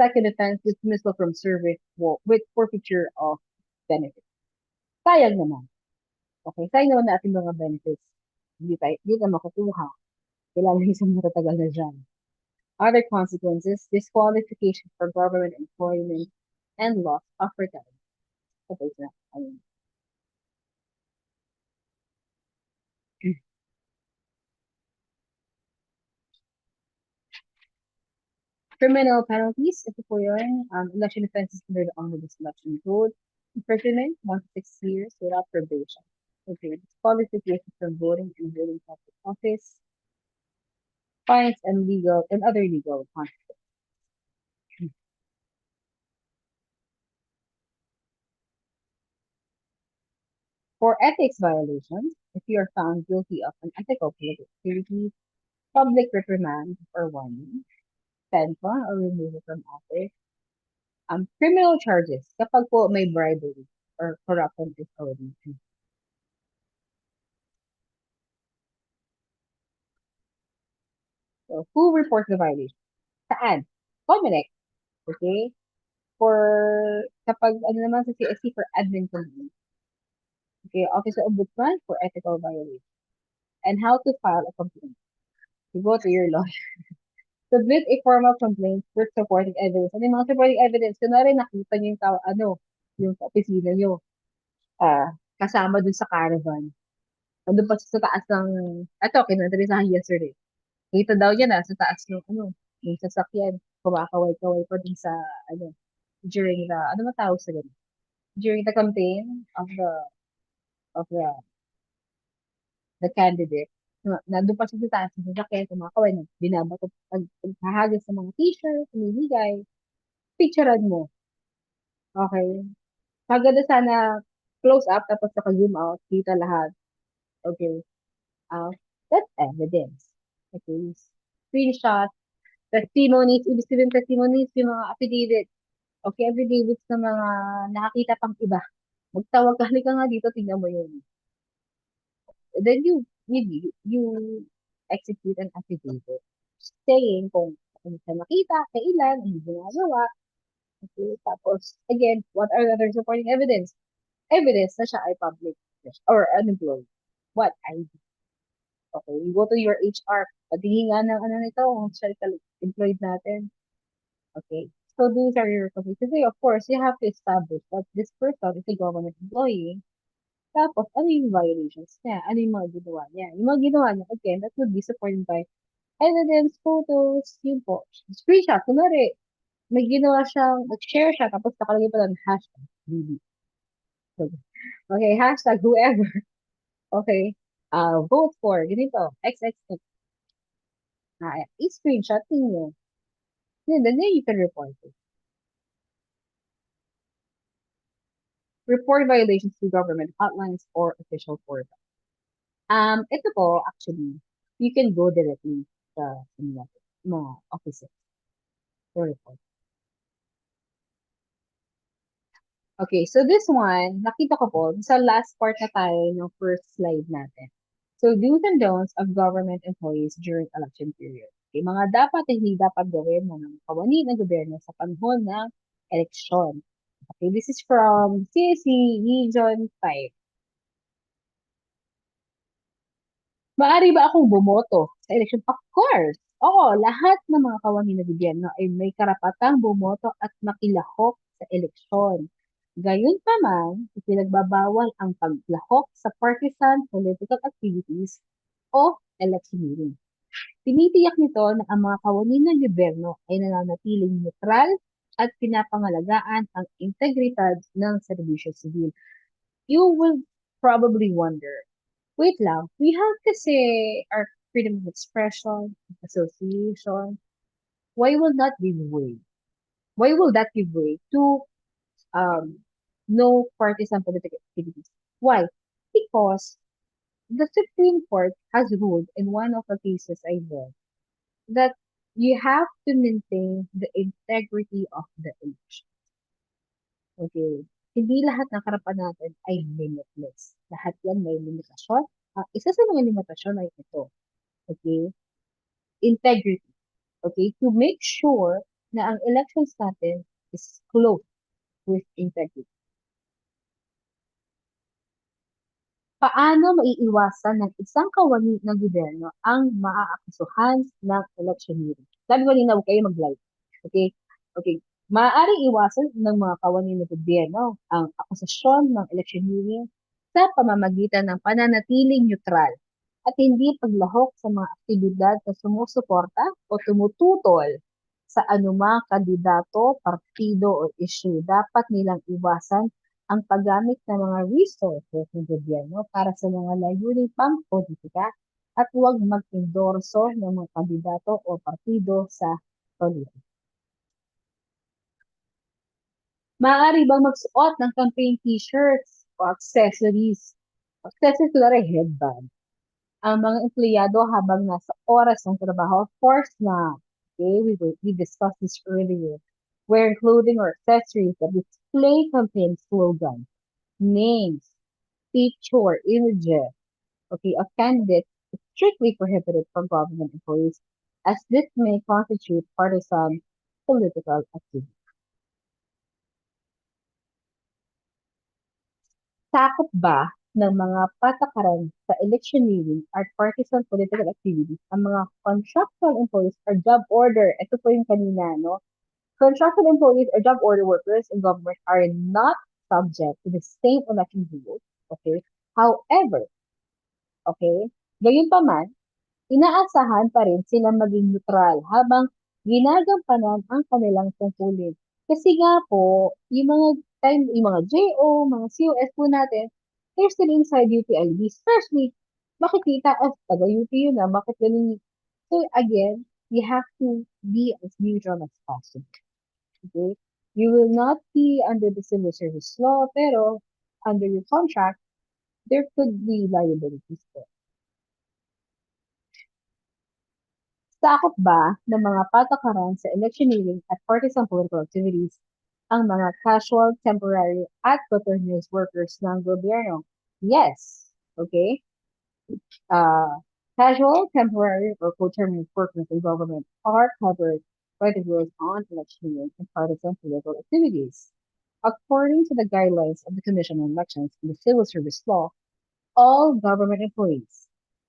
S2: Second offense, dismissal from service with forfeiture of benefits. Sayang naman. Okay, sayang naman na ating mga benefits. Hindi na makukuha. Kailangan isang matatagal na dyan. Other consequences, disqualification for government employment and loss of retirement. Okay, so, ayun. Criminal penalties, ito po yun, election offenses under the Omnibus Election Code, imprisonment, 1 to 6 years without probation. Okay, disqualification from voting and holding public office, fines and legal and other legal consequences. For ethics violations, if you are found guilty of unethical political activity, public reprimand or warning, suspension or removal from office, Criminal charges kapag po may bribery or corruption is already. So, who reports the violation? Saan? Comelec. Okay? For, kapag ano naman sa CSC for admin complaint. Okay, Office of Ombudsman for ethical violation. And how to file a complaint. You go to your lawyer. Submit a formal complaint with supporting evidence. Ano yung mga supporting evidence? Kunwari nakita niyo yung tao, yung sa opisina niyo, kasama dun sa caravan. Nandun pa sa taas ng, kinadresahan yesterday. Kita daw niya na sa taas ng, yung sasakyan. Kumakaway-kaway pa dun sa, during the, ano matawag sa ganun? During the campaign of the candidate. Nandun pa siya sa taas ng sasakyan, kumakaway, binabato, paghahagis sa mga t-shirt, pinibigay, picturean mo. Okay? Maganda sana close up, tapos naka-zoom out, kita lahat. Okay? That's evidence. Okay? Screenshot, testimonies, ibig sabihin testimonies, yung mga affidavit. Okay, affidavits na mga nakakita pang iba. Magtawag ka, halika nga dito, tingnan mo yun. Then you execute an affidavit saying kung ano siya nakita, kailan, ano ginagawa. Okay, tapos, again, what are the other supporting evidence? Evidence na siya ay public or unemployed. What ID? Okay, you go to your HR, patingin nga ng ano nito, kung siya employed natin. Okay, so those are your complaints. Kasi of course, you have to establish that this person is a government employee. Tapos, ano yung violations niya? Ano yung mga ginawa niya? Yung mga ginawa niya, again, that would be supported by evidence, photos, yun po. Screenshot, kunwari, may ginawa siyang, nag-share siya, tapos nakalagay pa lang hashtag, BB. Okay, hashtag whoever. Okay, vote for, ganito, XXX. I-screenshot ninyo. Then you can report it. Report violations to government hotlines or official portal. Ito po, actually, you can go directly sa mga offices to report. Okay, so this one, nakita ko po, sa last part na tayo ng first slide natin. So, do's and don'ts of government employees during election period. Okay, mga dapat at hindi dapat gawin ng mga kawani ng gobyerno sa panahon ng eleksyon. Okay, this is from CSC Region 5. Maaari ba akong bumoto sa election? Of course! Oo, lahat ng mga kawani ng gobyerno ay may karapatang bumoto at makilahok sa eleksyon. Gayunpaman, ipinagbabawal ang paglahok sa partisan political activities o electioneering. Tinitiyak nito na ang mga kawani ng gobyerno ay nananatiling neutral at pinapangalagaan ang integridad ng serbisyo sibil. You will probably wonder, wait lang, we have kasi our freedom of expression, association, why will that give way? Why will that give way to no partisan political activities? Why? Because the Supreme Court has ruled in one of the cases I read that you have to maintain the integrity of the election. Okay. Hindi lahat ng karapan natin ay limitless. Lahat yan may limitasyon. Isa sa mga limitasyon ay ito. Okay? Integrity. Okay? To make sure na ang elections natin is close with integrity. Paano maiiwasan ng isang kawani ng gobyerno ang maaakasuhan ng electioneering? Sabi ko nina, huwag kayo mag-live. Okay? Okay. Maaaring iwasan ng mga kawani ng gobyerno ang akusasyon ng electioneering sa pamamagitan ng pananatiling neutral at hindi paglahok sa mga aktibidad na sumusuporta o tumututol sa anumang kandidato, partido o issue. Dapat nilang iwasan ang paggamit ng mga resources ng gobyerno para sa mga layuning pang-politika at huwag mag-endorso ng mga kandidato o partido sa politika. Maaari bang magsuot ng campaign t-shirts o accessories? Accessories na rin headband. Ang mga empleyado habang nasa oras ng trabaho, of course na, okay, we discussed this earlier, wearing clothing or accessories that display campaign slogans, names, picture, or images, okay, of candidates is strictly prohibited for government employees as this may constitute partisan political activity. Sakop ba ng mga patakaran sa electioneering at partisan political activities ang mga contractual employees or job order? Ito po yung kanina, no? Contractual employees or job order workers in government are not subject to the same election rules. Okay? However, okay, gayunpaman, inaasahan pa rin silang maging neutral habang ginagampanan ang kanilang tungkulin. Kasi nga po, yung mga JO, mga COS po natin, they're still inside UTIB. Especially, makikita as taga-UP yun na, bakit ganun. So again, you have to be as neutral as possible. Okay? You will not be under the civil service law, pero under your contract, there could be liabilities there. Sakop ba ng mga patakaran sa electioneering at partisan political activities ang mga casual, temporary, at coterminous workers ng gobyerno? Yes. Okay? Casual, temporary, or coterminous workers in government are covered by the rules on electioneering and partisan political activities. According to the guidelines of the Commission on Elections and the Civil Service Law, all government employees,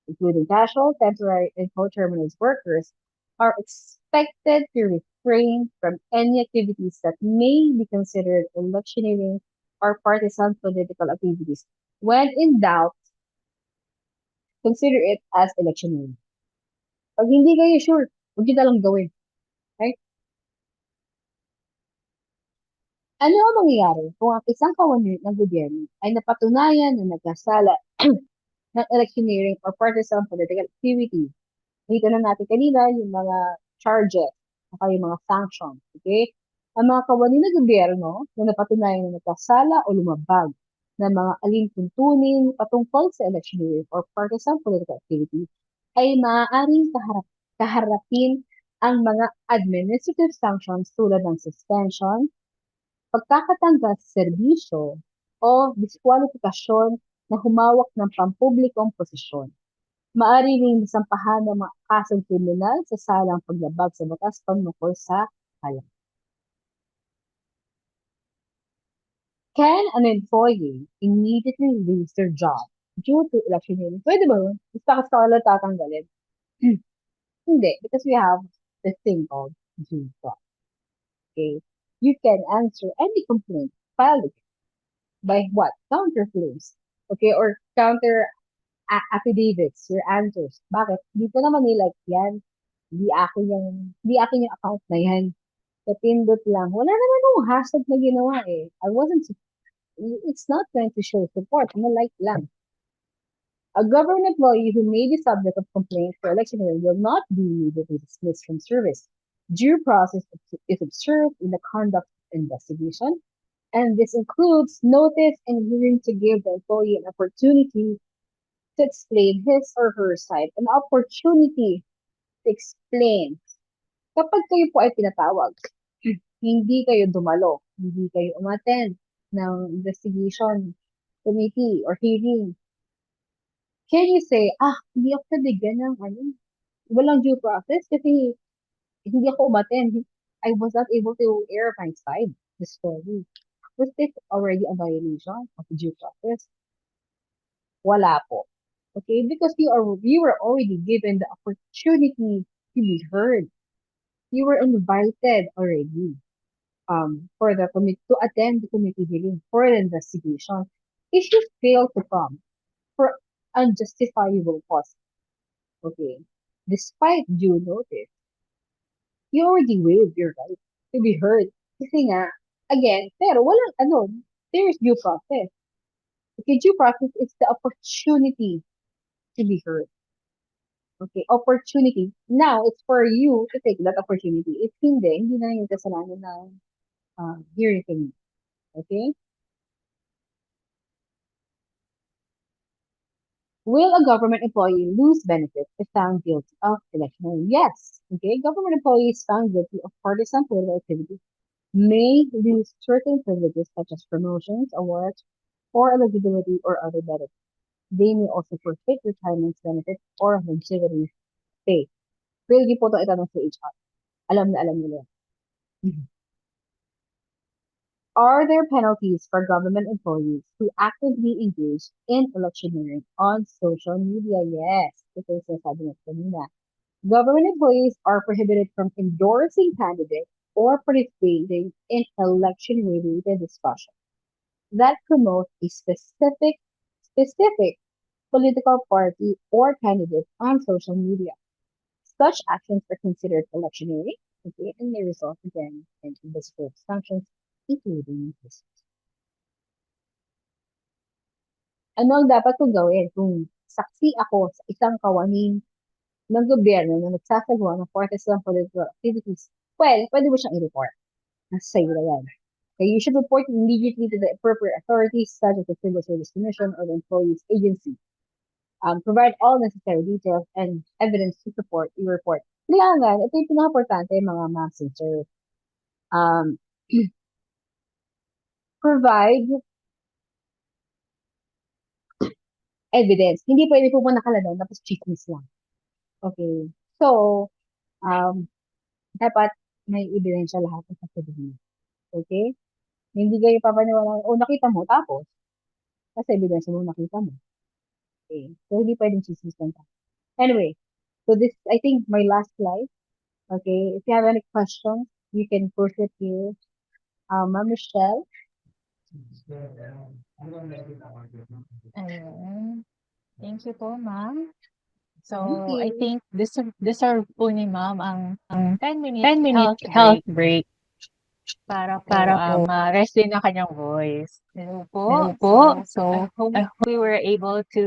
S2: including casual, temporary, and coterminous workers, are expected to refrain from any activities that may be considered electioneering or partisan political activities. When in doubt, consider it as electioneering. Pag hindi kayo sure, huwag nyo talang gawin. Okay? Ano ang mangyayari kung ang isang kawani ng gobyerno ay napatunayan na nagkasala ng electioneering or partisan political activity? Nakita na natin kanina yung mga charges, saka yung mga sanctions, okay? Ang mga kawani ng gobyerno na napatunayan na nagkasala o lumabag ng mga alintuntunin patungkol sa electioneering or partisan political activity ay maaaring kaharapin ang mga administrative sanctions tulad ng suspension, pagkakatanggal sa serbisyo, o diskwalifikasyon na humawak ng pampublikong posisyon. Maaari ring masampahan ng mga kasong kriminal sa salang paglabag sa batas patungkol sa halang. Can an employee immediately lose their job due to electioneering? Pwede ba yun? Basta ka lang tatanggalin? Hindi, because we have this thing called due process. Okay? You can answer any complaint filed by what? Counterclaims. Okay? Or counter affidavits, your answers. Bakit? Dito naman nilike yan. Hindi akin yung account na yan. Napindot lang. Wala naman yung hashtag na ginawa eh. It's not going to show support. Like lang. A government employee who may be subject of complaint for electioneering will not be immediately dismissed from service. Due process is observed in the conduct of investigation, and this includes notice and hearing to give the employee an opportunity to explain his or her side, an opportunity to explain. Kapag kayo po ay pinatawag, hindi kayo dumalo, hindi kayo umattend ng investigation committee or hearing, can you say, hindi ako nabigyan ng walang due process kasi hindi ako umattend. I was not able to air my side, the story. Was this already a violation of the due process? Wala po. Okay, because you were already given the opportunity to be heard. You were invited already for the committee to attend the committee hearing for the investigation. If you fail to come for unjustifiable cause, okay, despite due notice, you already waived your right to be heard. Kasi nga, again, pero walang there is due process. Okay, due process is the opportunity to be heard. Okay, opportunity. Now, it's for you to take that opportunity. If hindi na yung kasalanan ng hearing committee. Okay? Will a government employee lose benefits if found guilty of electioneering? Yes. Okay, government employees found guilty of partisan political activity may lose certain privileges such as promotions, awards, or eligibility or other benefits. They may also forfeit retirement benefits or longevity pay. Pwede po ito itanong sa HR. Alam na alam nila. Mhm. Are there penalties for government employees who actively engage in electioneering on social media? Yes. Ito yung sinasabi natin kanina. Government employees are prohibited from endorsing candidates or participating in election-related discussions that promote a specific political party or candidate on social media. Such actions are considered electioneering, okay, and may result again in invisible sanctions, including this. Ano ang dapat kong gawin kung saksi ako sa isang kawanin ng gobyerno na nagsasagawa ng partisan political activities? Well, pwede mo siyang i-report. Nasa sa'yo na yan. Okay, you should report immediately to the appropriate authorities such as the Civil Service Commission or the Employees Agency. Provide all necessary details and evidence to support your report. Kailangan, ito yung pinaka-importante mga ma'ams and sir. Um, provide evidence. Hindi pwede po nakalanon tapos chismis lang. Okay. So, um, dapat may ebidensya lahat ng sasabihin. Okay? Hindi kayo papaniwala, o nakita mo, tapos, kasi ebidensya mo nakita mo. Okay? So, hindi pwedeng chismis lang. Anyway, so this, I think, my last slide. Okay? If you have any questions, you can push it here. Ma'am Michelle?
S1: Ayun. Thank you po, ma'am. So,
S2: Thank
S1: I
S2: you.
S1: think deserve po ni ma'am ang 10-minute
S2: 10-minute
S1: health
S2: break
S1: break para po
S2: para po.
S1: ma-rest din ang kanyang voice. Hello po.
S2: Hello po.
S1: So, I hope
S2: I
S1: we were able to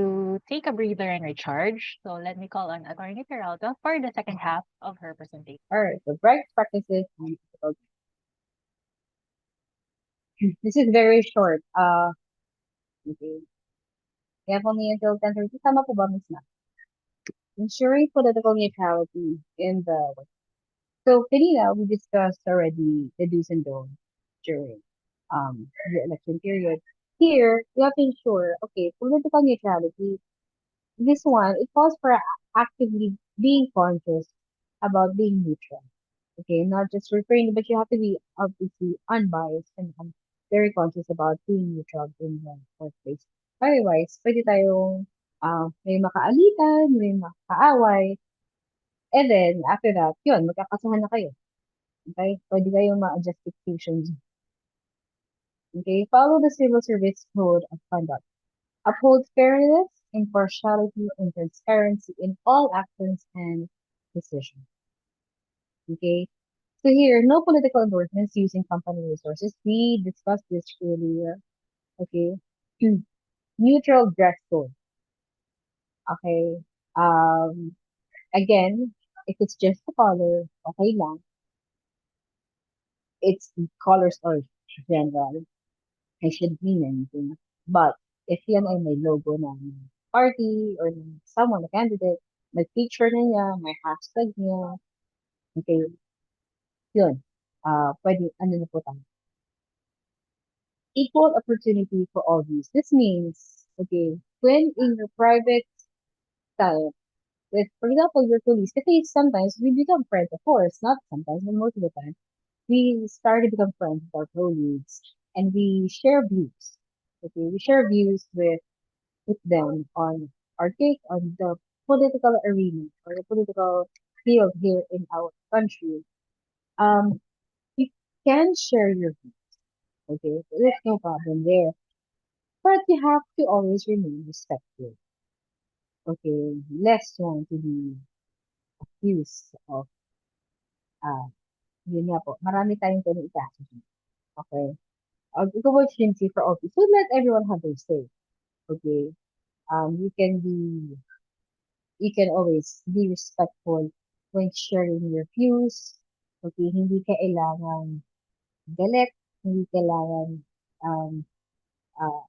S1: take a breather and recharge. So, let me call on Attorney Peralta for the second half of her presentation.
S2: Alright, so practice practices. This is very short. Okay. Kaya po niya until 10:30. Tama po ba, Ms. Na? Ensuring political neutrality in the work. So, kanina, we discussed already the do's and don'ts during the election period. Here, we have to ensure, okay, political neutrality. This one, it calls for actively being conscious about being neutral. Okay, not just refrain, but you have to be obviously unbiased and very conscious about being neutral in the workplace. Otherwise, pwede tayong may makaalitan, may makaaway, and then after that, yun, magkakasuhan na kayo. Okay? Pwede kayong ma-adjust expectations. Okay? Follow the Civil Service Code of Conduct. Uphold fairness, impartiality, and transparency in all actions and decisions. Okay? So here, no political endorsements using company resources. We discussed this earlier. Okay. Neutral dress code. Okay. Again, if it's just the color, okay lang. It's colors are general. I shouldn't mean anything. But if yan ay may logo ng party or ng someone, a candidate, may picture na niya, may hashtag niya, okay, yun. Pwede, ano na po tayo. Equal opportunity for all these. This means, okay, when in your private time, with, for example, your colleagues, kasi sometimes we become friends, of course, not sometimes, but most of the time, we start to become friends with our colleagues, and we share views. Okay, we share views with them on our take on the political arena or the political field here in our country. You can share your views, okay? So there's no problem there. But you have to always remain respectful. Okay, less want to be accused of, yun nga po, marami tayong ganun ikaso. Okay? Opportunity for all. So let everyone have their say. Okay? You can be, you can always be respectful when sharing your views. Okay? Hindi kailangan galit, hindi kailangan um, uh,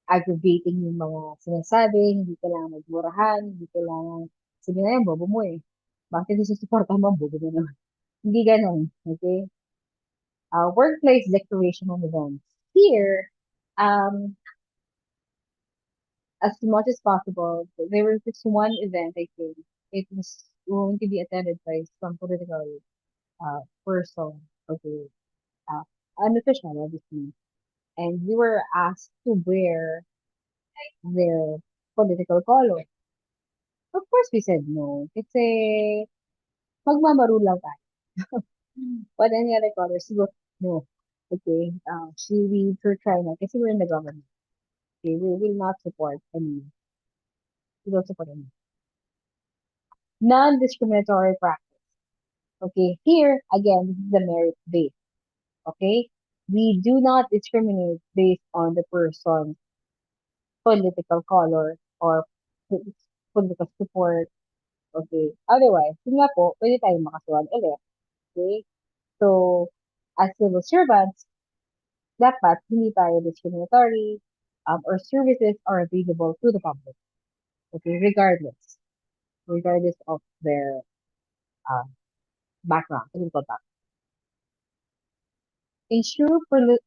S2: aggravating yung mga sinasabi, hindi kailangan magmurahan, hindi kailangan sabi na yan, bobo mo eh. Bakit hindi susuportahan mo? Bobo mo naman. Hindi ganon. Okay? Workplace declaration events. Here, um, as much as possible, there was this one event, I think. It was going to be attended by some political person, okay, uh, an official, obviously. And we were asked to wear their political color. Of course, we said no. Kasi magmamaro lang tayo. But any other colors, we go, no. Okay, she we will try na kasi we're in the government. Okay, we will not support any. We don't support any. Non-discriminatory practice. Okay, here again, this is the merit based. Okay, we do not discriminate based on the person's political color or po- political support. Okay, otherwise, yun nga po, pwede tayong makasuhan ulit. Okay, so as civil servants, dapat hindi tayo discriminatory, our services are available to the public. Okay, regardless of their uh, background, political background. Ensure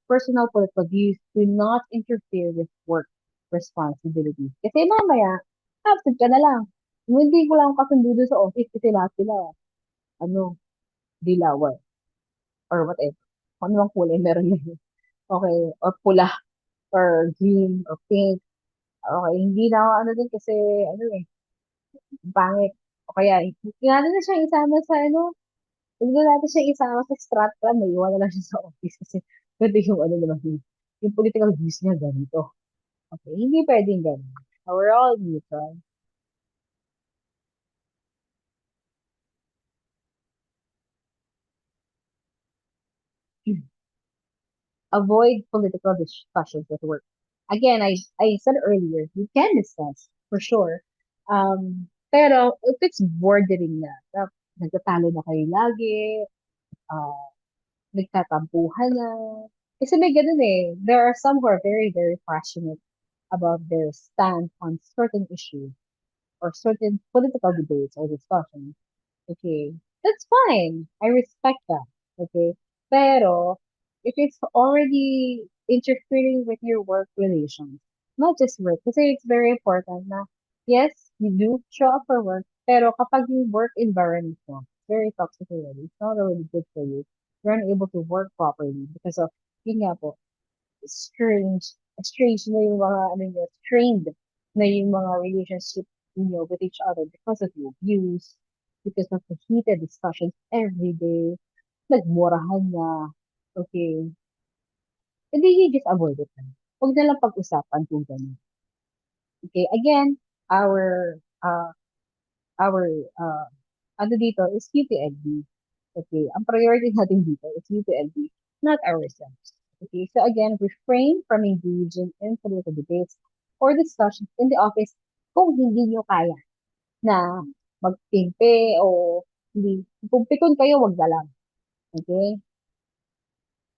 S2: personal political views do not interfere with work responsibilities. Kasi mamaya, absent ka na lang. Kung hindi ko lang kasundo doon sa office kasi lahat sila, ano, dilawan or whatever. Kung anong kulay meron yun. Okay, or pula, or green, or pink. Okay, hindi na ako ano din kasi, ano eh, pangit. O kaya, hindi natin na siya isama sa, ano, hindi natin siya isama sa strat plan, may iwan na lang siya sa office kasi pwede yung ano naman yun. Yung political views niya ganito. Okay, hindi pwedeng ganun. So, we're all neutral. Avoid political discussions at work. Again, I said earlier, you can discuss, for sure. Pero if it's bordering na nagtatalo na kayo lagi, uh, nagtatampuhan na. Kasi may ganun eh. There are some who are very, very passionate about their stand on certain issues or certain political debates or discussions. Okay, that's fine. I respect that. Okay, pero if it's already interfering with your work relations, not just work, kasi it's very important na, yes, you do show up for work, pero kapag yung work environment mo, very toxic already, it's not really good for you. You're unable to work properly because of, yun nga po, strange na yung mga, ano nyo, strained na yung mga relationship niyo with each other because of your views, because of the heated discussions every day, nagmurahan na, okay, hindi you just avoid it na. Huwag na lang pag-usapan kung gano'n. Okay, again, our, uh, our, uh, ano dito is UPLB. Okay, ang priority natin dito is UPLB, not ourselves. Okay, so again, refrain from engaging in political debates or discussions in the office kung hindi nyo kaya na magtimpe o hindi. Kung pikon kayo, wag na lang. Okay?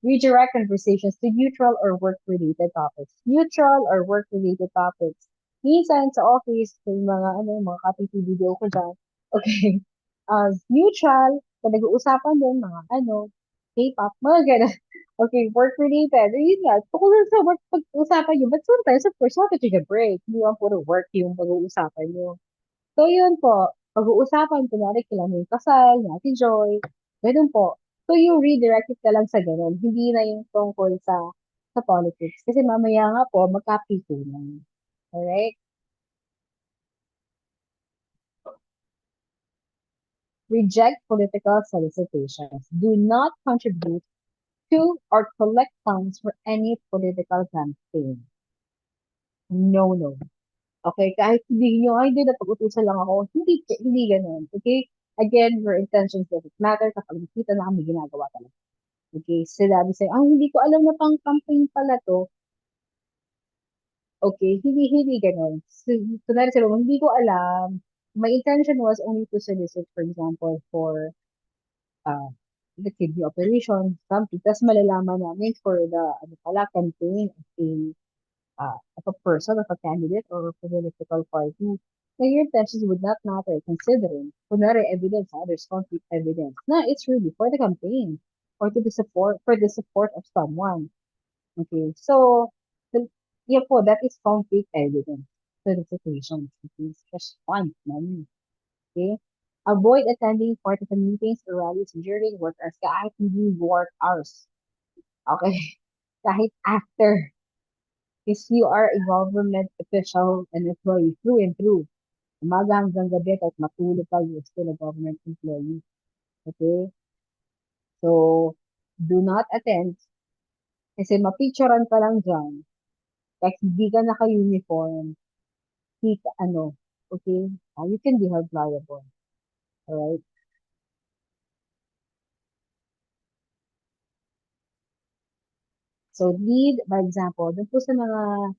S2: Redirect conversations to neutral or work-related topics. Neutral or work-related topics. Minsan sa office, yung mga, ano, mga video ko dyan. Okay. Neutral, kung nag-uusapan din, mga, ano, K-pop, mga ganun. Okay, work-related. Yun nga, kung sa work pag-uusapan nyo, but sometimes, of course, you have to take a break. Hindi lang puro work yung pag-uusapan nyo. So, yun po. Pag-uusapan, kunwari, kailan yung kasal, ni Ate Joy, ganun po. So, yung redirect it na lang sa ganun. Hindi na yung tungkol sa politics. Kasi mamaya nga po, magkapikunan. Alright? Reject political solicitations. Do not contribute to or collect funds for any political campaign. No, no. Okay, kahit hindi nyo, ay, hindi, napag-utusan lang ako. Hindi ganun. Okay? Again, your intentions doesn't matter kapag nakita na kami ginagawa talaga. Okay, sinabi sa'yo, hindi ko alam na pang campaign pala to. Okay, hindi ganun. So, kunwari sabi mo, hindi ko alam. My intention was only to solicit, for example, for uh, the kidney operation, something. Tapos malalaman namin for the ano pala, campaign of a person, of a candidate, or of a political party. Na your intentions would not matter considering, kunwari evidence, there's concrete evidence. Na it's really for the campaign. or to the support of someone. Okay, so yeah po, that is concrete evidence. Solicitation. It is just fun money. Okay? Avoid attending partisan meetings or rallies during work hours. Kahit hindi work hours. Okay? Kahit after. If you are a government official and employee through and through, umaga hanggang gabi kahit matulog ka, you're still a government employee. Okay? So, do not attend kasi mapicturean ka lang dyan kahit hindi ka naka-uniform, okay? You can be held liable. Alright? So, lead by example. Dun po sa mga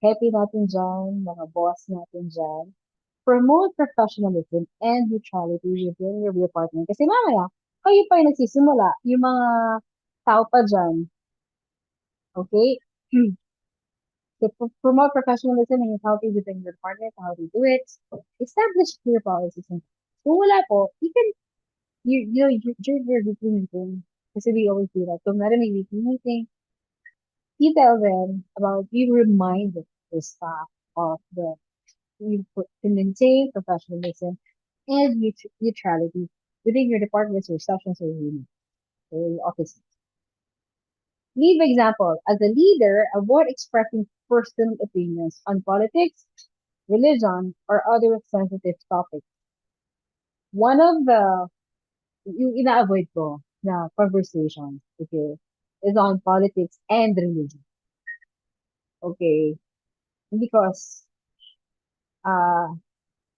S2: happy natin dyan, mga boss natin dyan, promote professionalism and neutrality within your department. Kasi mamaya, kayo pa yung nagsisimula. Yung mga tao pa dyan, okay? So, promote professionalism and neutrality within your department, how to do it. Establish clear policies. Kung wala po, during your weekly meeting, kasi we always do that. Kung meron may weekly meeting, you tell them about, you remind the staff of to maintain professionalism and neutrality within your departments or sections or units or your offices. Lead by example. As a leader, avoid expressing personal opinions on politics, religion, or other sensitive topics. One of yung ina-avoid ko na conversation, okay, is on politics and religion. Okay? Because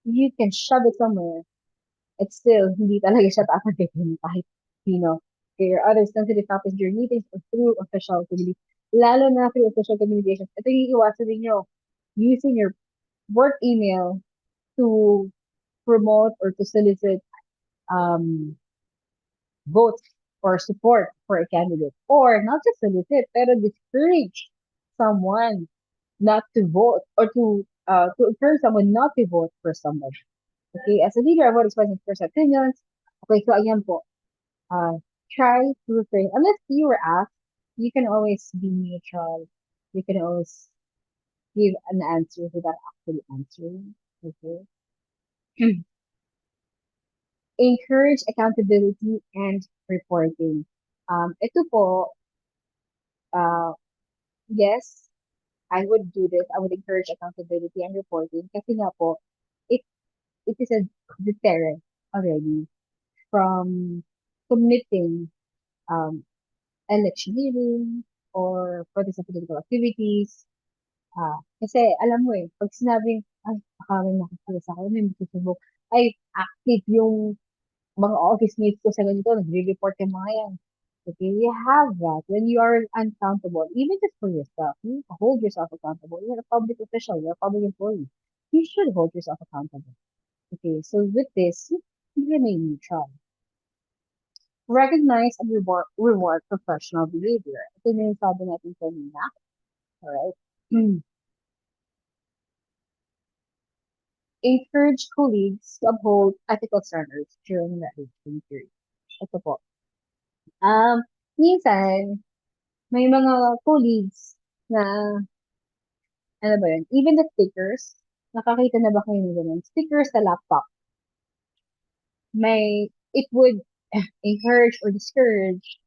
S2: you can shove it somewhere, it's still hindi talaga siya tatanggapin kahit sino. Okay, or other sensitive topics during meetings or through official communication. Lalo na through official communications. Ito yung iwasan ninyo. Using your work email to promote or to solicit votes or support for a candidate. Or not just solicit, pero discourage someone not to vote or to encourage someone not to vote for somebody. Okay, as a leader, avoid expressing personal opinions. Okay, so ayan po. Try to refrain. Unless you were asked, you can always be neutral. You can always give an answer without actually answering. Okay. Encourage accountability and reporting. Ito po, yes, I would do this. I would encourage accountability and reporting kasi nga po, it, it is a deterrent already from committing electioneering or protest political activities. Kasi alam mo pag sinabing, ay, baka may nakakita sa akin, may magsusubok, ay, active yung mga office mates ko sa ganito, nagre-report yung mga yan. Okay, you have that when you are uncountable, even just for yourself. You hold yourself accountable. You're a public official, you're a public employee. You should hold yourself accountable. Okay, so with this, you remain neutral. Recognize and reward professional behavior. Ito na yung sabi natin kanina. Alright? Encourage colleagues to uphold ethical standards during the election period. Ito po. Minsan, may mga colleagues na, ano ba yun, even the stickers, nakakita na ba kayo ng ganun? Stickers sa laptop. It would encourage or discourage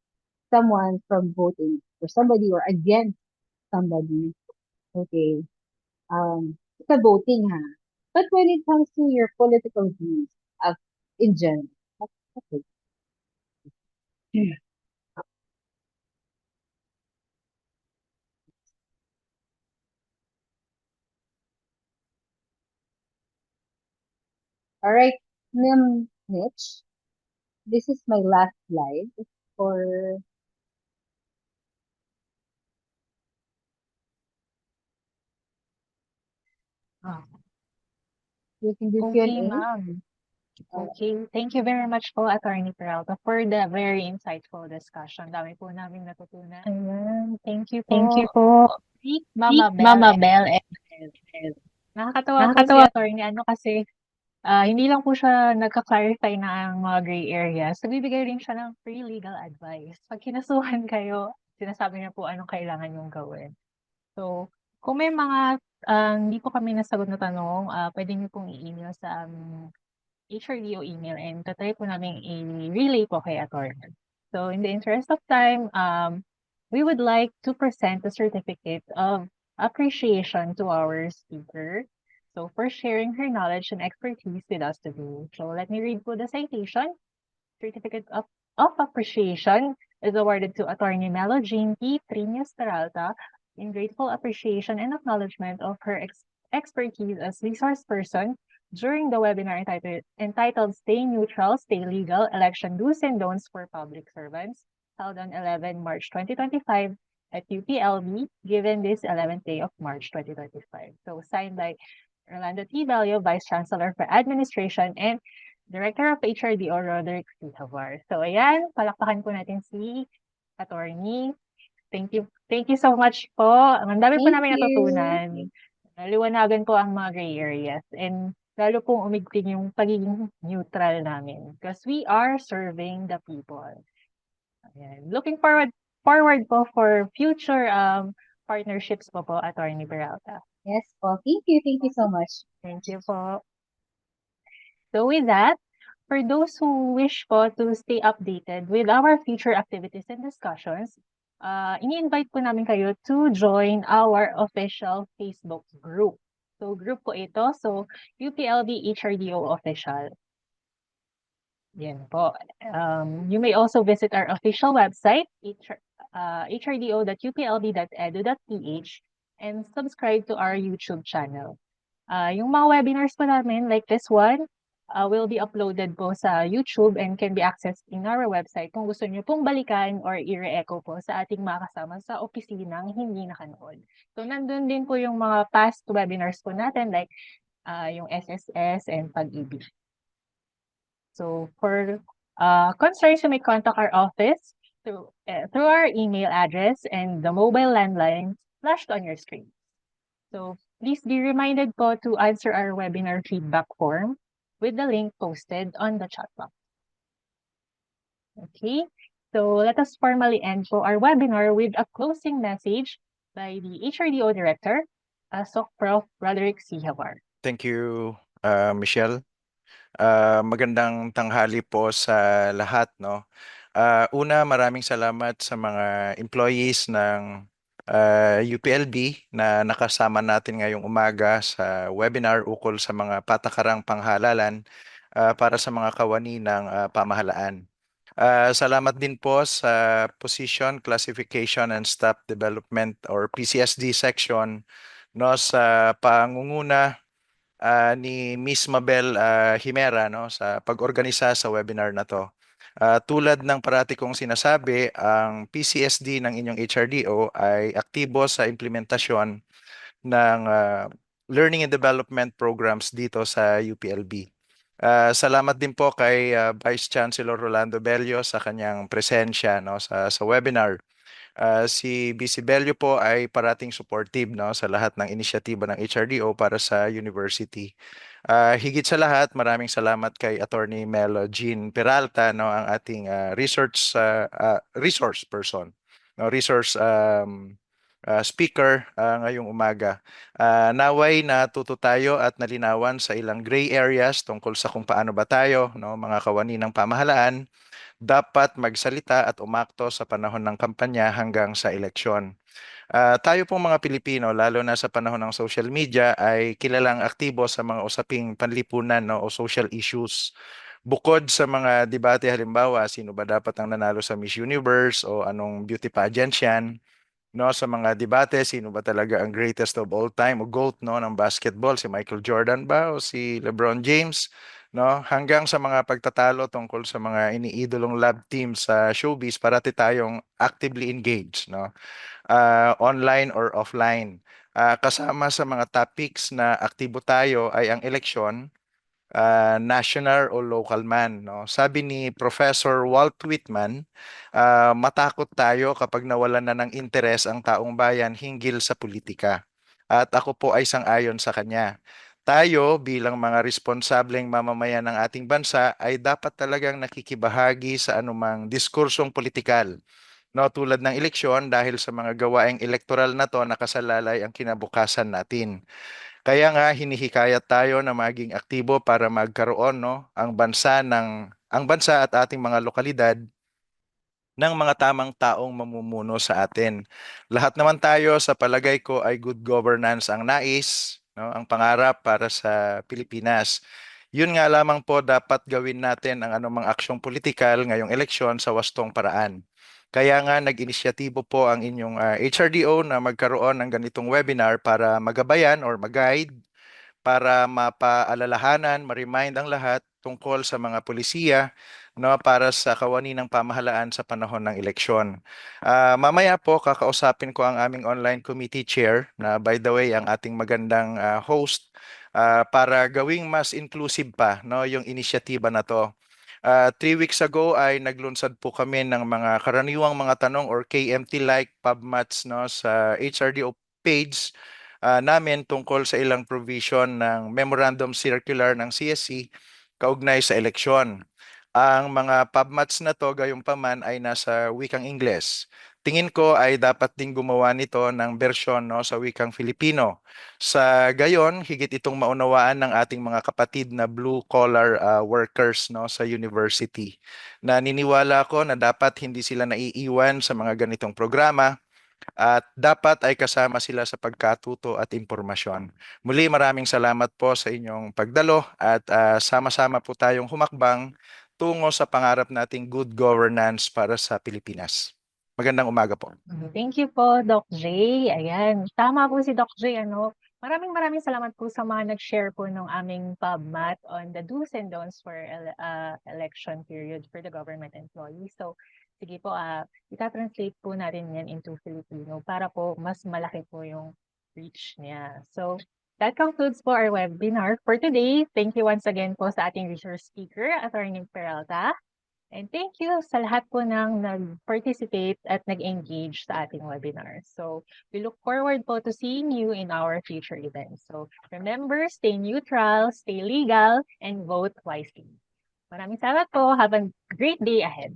S2: someone from voting for somebody or against somebody. Okay. Sa voting ha. But when it comes to your political views in general, that's it. All right, Mitch, this is my last slide for you can do
S1: Okay,
S2: Q&A.
S1: ma'am. Okay, thank you very much po, Attorney Peralta, for the very insightful discussion. Dami po namin natutunan. Ayan, thank you po. Mama Bell.
S4: Mama Bell and
S1: Nakakatawa po si Attorney, kasi Hindi lang po siya nagka-clarify ng mga gray areas, nagbibigay rin siya ng free legal advice. Pag kinasuhan kayo, sinasabi niya po anong kailangan niyong gawin. So, kung may mga hindi po kami nasagot na tanong, pwede niyo pong i-email sa HRDO email and tatry po namin i-relay po kay attorney. So, in the interest of time, we would like to present a certificate of appreciation to our speaker. So, for sharing her knowledge and expertise with us today. So, let me read po the citation. Certificate of Appreciation is awarded to Attorney Melo Jean P. Trinas Peralta in grateful appreciation and acknowledgement of her expertise as resource person during the webinar entitled Stay Neutral, Stay Legal, Election Do's and Don'ts for Public Servants, held on 11 March 2025 at UPLB, given this 11th day of March 2025. So signed by Orlando T. Valio, Vice Chancellor for Administration and Director of HRDO, Roderick C. Havar. So ayan, palakpakan po natin si Attorney. Thank you so much po. Ang dami po
S2: Thank
S1: namin
S2: you.
S1: natutunan. Naliwanagan po ang mga gray areas and lalo pong umigting yung pagiging neutral namin because we are serving the people. Ayan. Looking forward po for future partnerships po, Attorney Peralta.
S2: Yes po. Thank you. Thank you so much.
S1: Thank you po. So with that, for those who wish po to stay updated with our future activities and discussions, ini-invite po namin kayo to join our official Facebook group. So group po ito, so UPLB HRDO Official. Yan po. You may also visit our official website, hrdo.uplb.edu.ph, and subscribe to our YouTube channel. Yung mga webinars po namin, like this one, will be uploaded po sa YouTube and can be accessed in our website kung gusto nyo pong balikan or i-re-echo po sa ating mga kasama sa opisinang hindi nakanood. So, nandun din po yung mga past webinars po natin like yung SSS and Pag-ibig. So, for concerns, you may contact our office through our email address and the mobile landline flashed on your screen. So, please be reminded po to answer our webinar feedback form with the link posted on the chat box. Okay, so let us formally end po our webinar with a closing message by the HRDO Director, SOC Prof. Roderick C. Havar.
S4: Thank you, Michelle. Magandang tanghali po sa lahat, no? Una, maraming salamat sa mga employees ng UPLB na nakasama natin ngayong umaga sa webinar ukol sa mga patakarang panghalalan para sa mga kawani ng pamahalaan. Salamat din po sa Position, Classification and Staff Development or PCSD section, no, sa pangunguna ni Miss Mabel Himera, no, sa pag-organisa sa webinar na to. Tulad ng parati kong sinasabi, ang PCSD ng inyong HRDO ay aktibo sa implementasyon ng learning and development programs dito sa UPLB. Salamat din po kay Vice Chancellor Rolando Bello sa kanyang presensya, no, sa webinar. Si BC Bello po ay parating supportive, no, sa lahat ng inisyatiba ng HRDO para sa university. Higit sa lahat, maraming salamat kay Attorney Melo Jean Peralta, no, ang ating resource person, no, resource speaker ngayong umaga. Naway natuto tayo at nalinawan sa ilang gray areas tungkol sa kung paano ba tayo, no, mga kawani ng pamahalaan, dapat magsalita at umakto sa panahon ng kampanya hanggang sa eleksyon. Tayo pong mga Pilipino, lalo na sa panahon ng social media, ay kilalang aktibo sa mga usaping panlipunan, no, o social issues. Bukod sa mga debate, halimbawa, sino ba dapat ang nanalo sa Miss Universe o anong beauty pageant yan, no, sa mga debate, sino ba talaga ang greatest of all time o GOAT, no, ng basketball, si Michael Jordan ba o si LeBron James, no, hanggang sa mga pagtatalo tungkol sa mga iniidolong lab team sa showbiz, parati tayong actively engaged, no, online or offline. Kasama sa mga topics na aktibo tayo ay ang eleksyon, national o local man, no? Sabi ni Professor Walt Whitman, matakot tayo kapag nawalan na ng interes ang taong bayan hinggil sa politika. At ako po ay sang-ayon sa kanya. tayo bilang mga responsableng mamamayan ng ating bansa ay dapat talagang nakikibahagi sa anumang diskursong politikal. No, tulad ng eleksyon dahil sa mga gawaing elektoral na to nakasalalay ang kinabukasan natin. Kaya nga hinihikayat tayo na maging aktibo para magkaroon ang bansa at ating mga lokalidad ng mga tamang taong mamumuno sa atin. Lahat naman tayo sa palagay ko ay good governance ang nais, no, ang pangarap para sa Pilipinas. Yun nga lamang po dapat gawin natin ang anumang aksyong politikal ngayong eleksyon sa wastong paraan. Kaya nga nag-inisyatibo po ang inyong HRDO na magkaroon ng ganitong webinar para magabayan or mag-guide para mapaalalahanan, ma-remind ang lahat tungkol sa mga polisiya no, para sa kawani ng pamahalaan sa panahon ng eleksyon. Mamaya po kakausapin ko ang aming online committee chair na by the way ang ating magandang host para gawing mas inclusive pa no, yung inisyatiba na to. 3 weeks ago ay naglunsad po kami ng mga karaniwang mga tanong or KMT-like PubMats no, sa HRDO page namin tungkol sa ilang provision ng Memorandum Circular ng CSC kaugnay sa eleksyon. Ang mga PubMats na to gayunpaman ay nasa wikang Ingles. Tingin ko ay dapat ding gumawa nito ng bersyon no, sa wikang Filipino. Sa gayon, higit itong maunawaan ng ating mga kapatid na blue-collar workers no, sa university. Naniniwala ko na dapat hindi sila naiiwan sa mga ganitong programa at dapat ay kasama sila sa pagkatuto at impormasyon. Muli maraming salamat po sa inyong pagdalo at sama-sama po tayong humakbang tungo sa pangarap nating good governance para sa Pilipinas. Magandang umaga po.
S1: Thank you po, Doc J. Ayan, tama po si Doc J. Maraming salamat po sa mga nag-share po ng aming PubMat on the do's and don'ts for election period for the government employees. So, sige po, ita-translate po natin yan into Filipino para po mas malaki po yung reach niya. So, that concludes po our webinar for today. Thank you once again po sa ating resource speaker, Attorney Peralta. And thank you sa lahat po ng nag-participate at nag-engage sa ating webinar. So we look forward po to seeing you in our future events. So remember, stay neutral, stay legal, and vote wisely. Maraming salamat po. Have a great day ahead.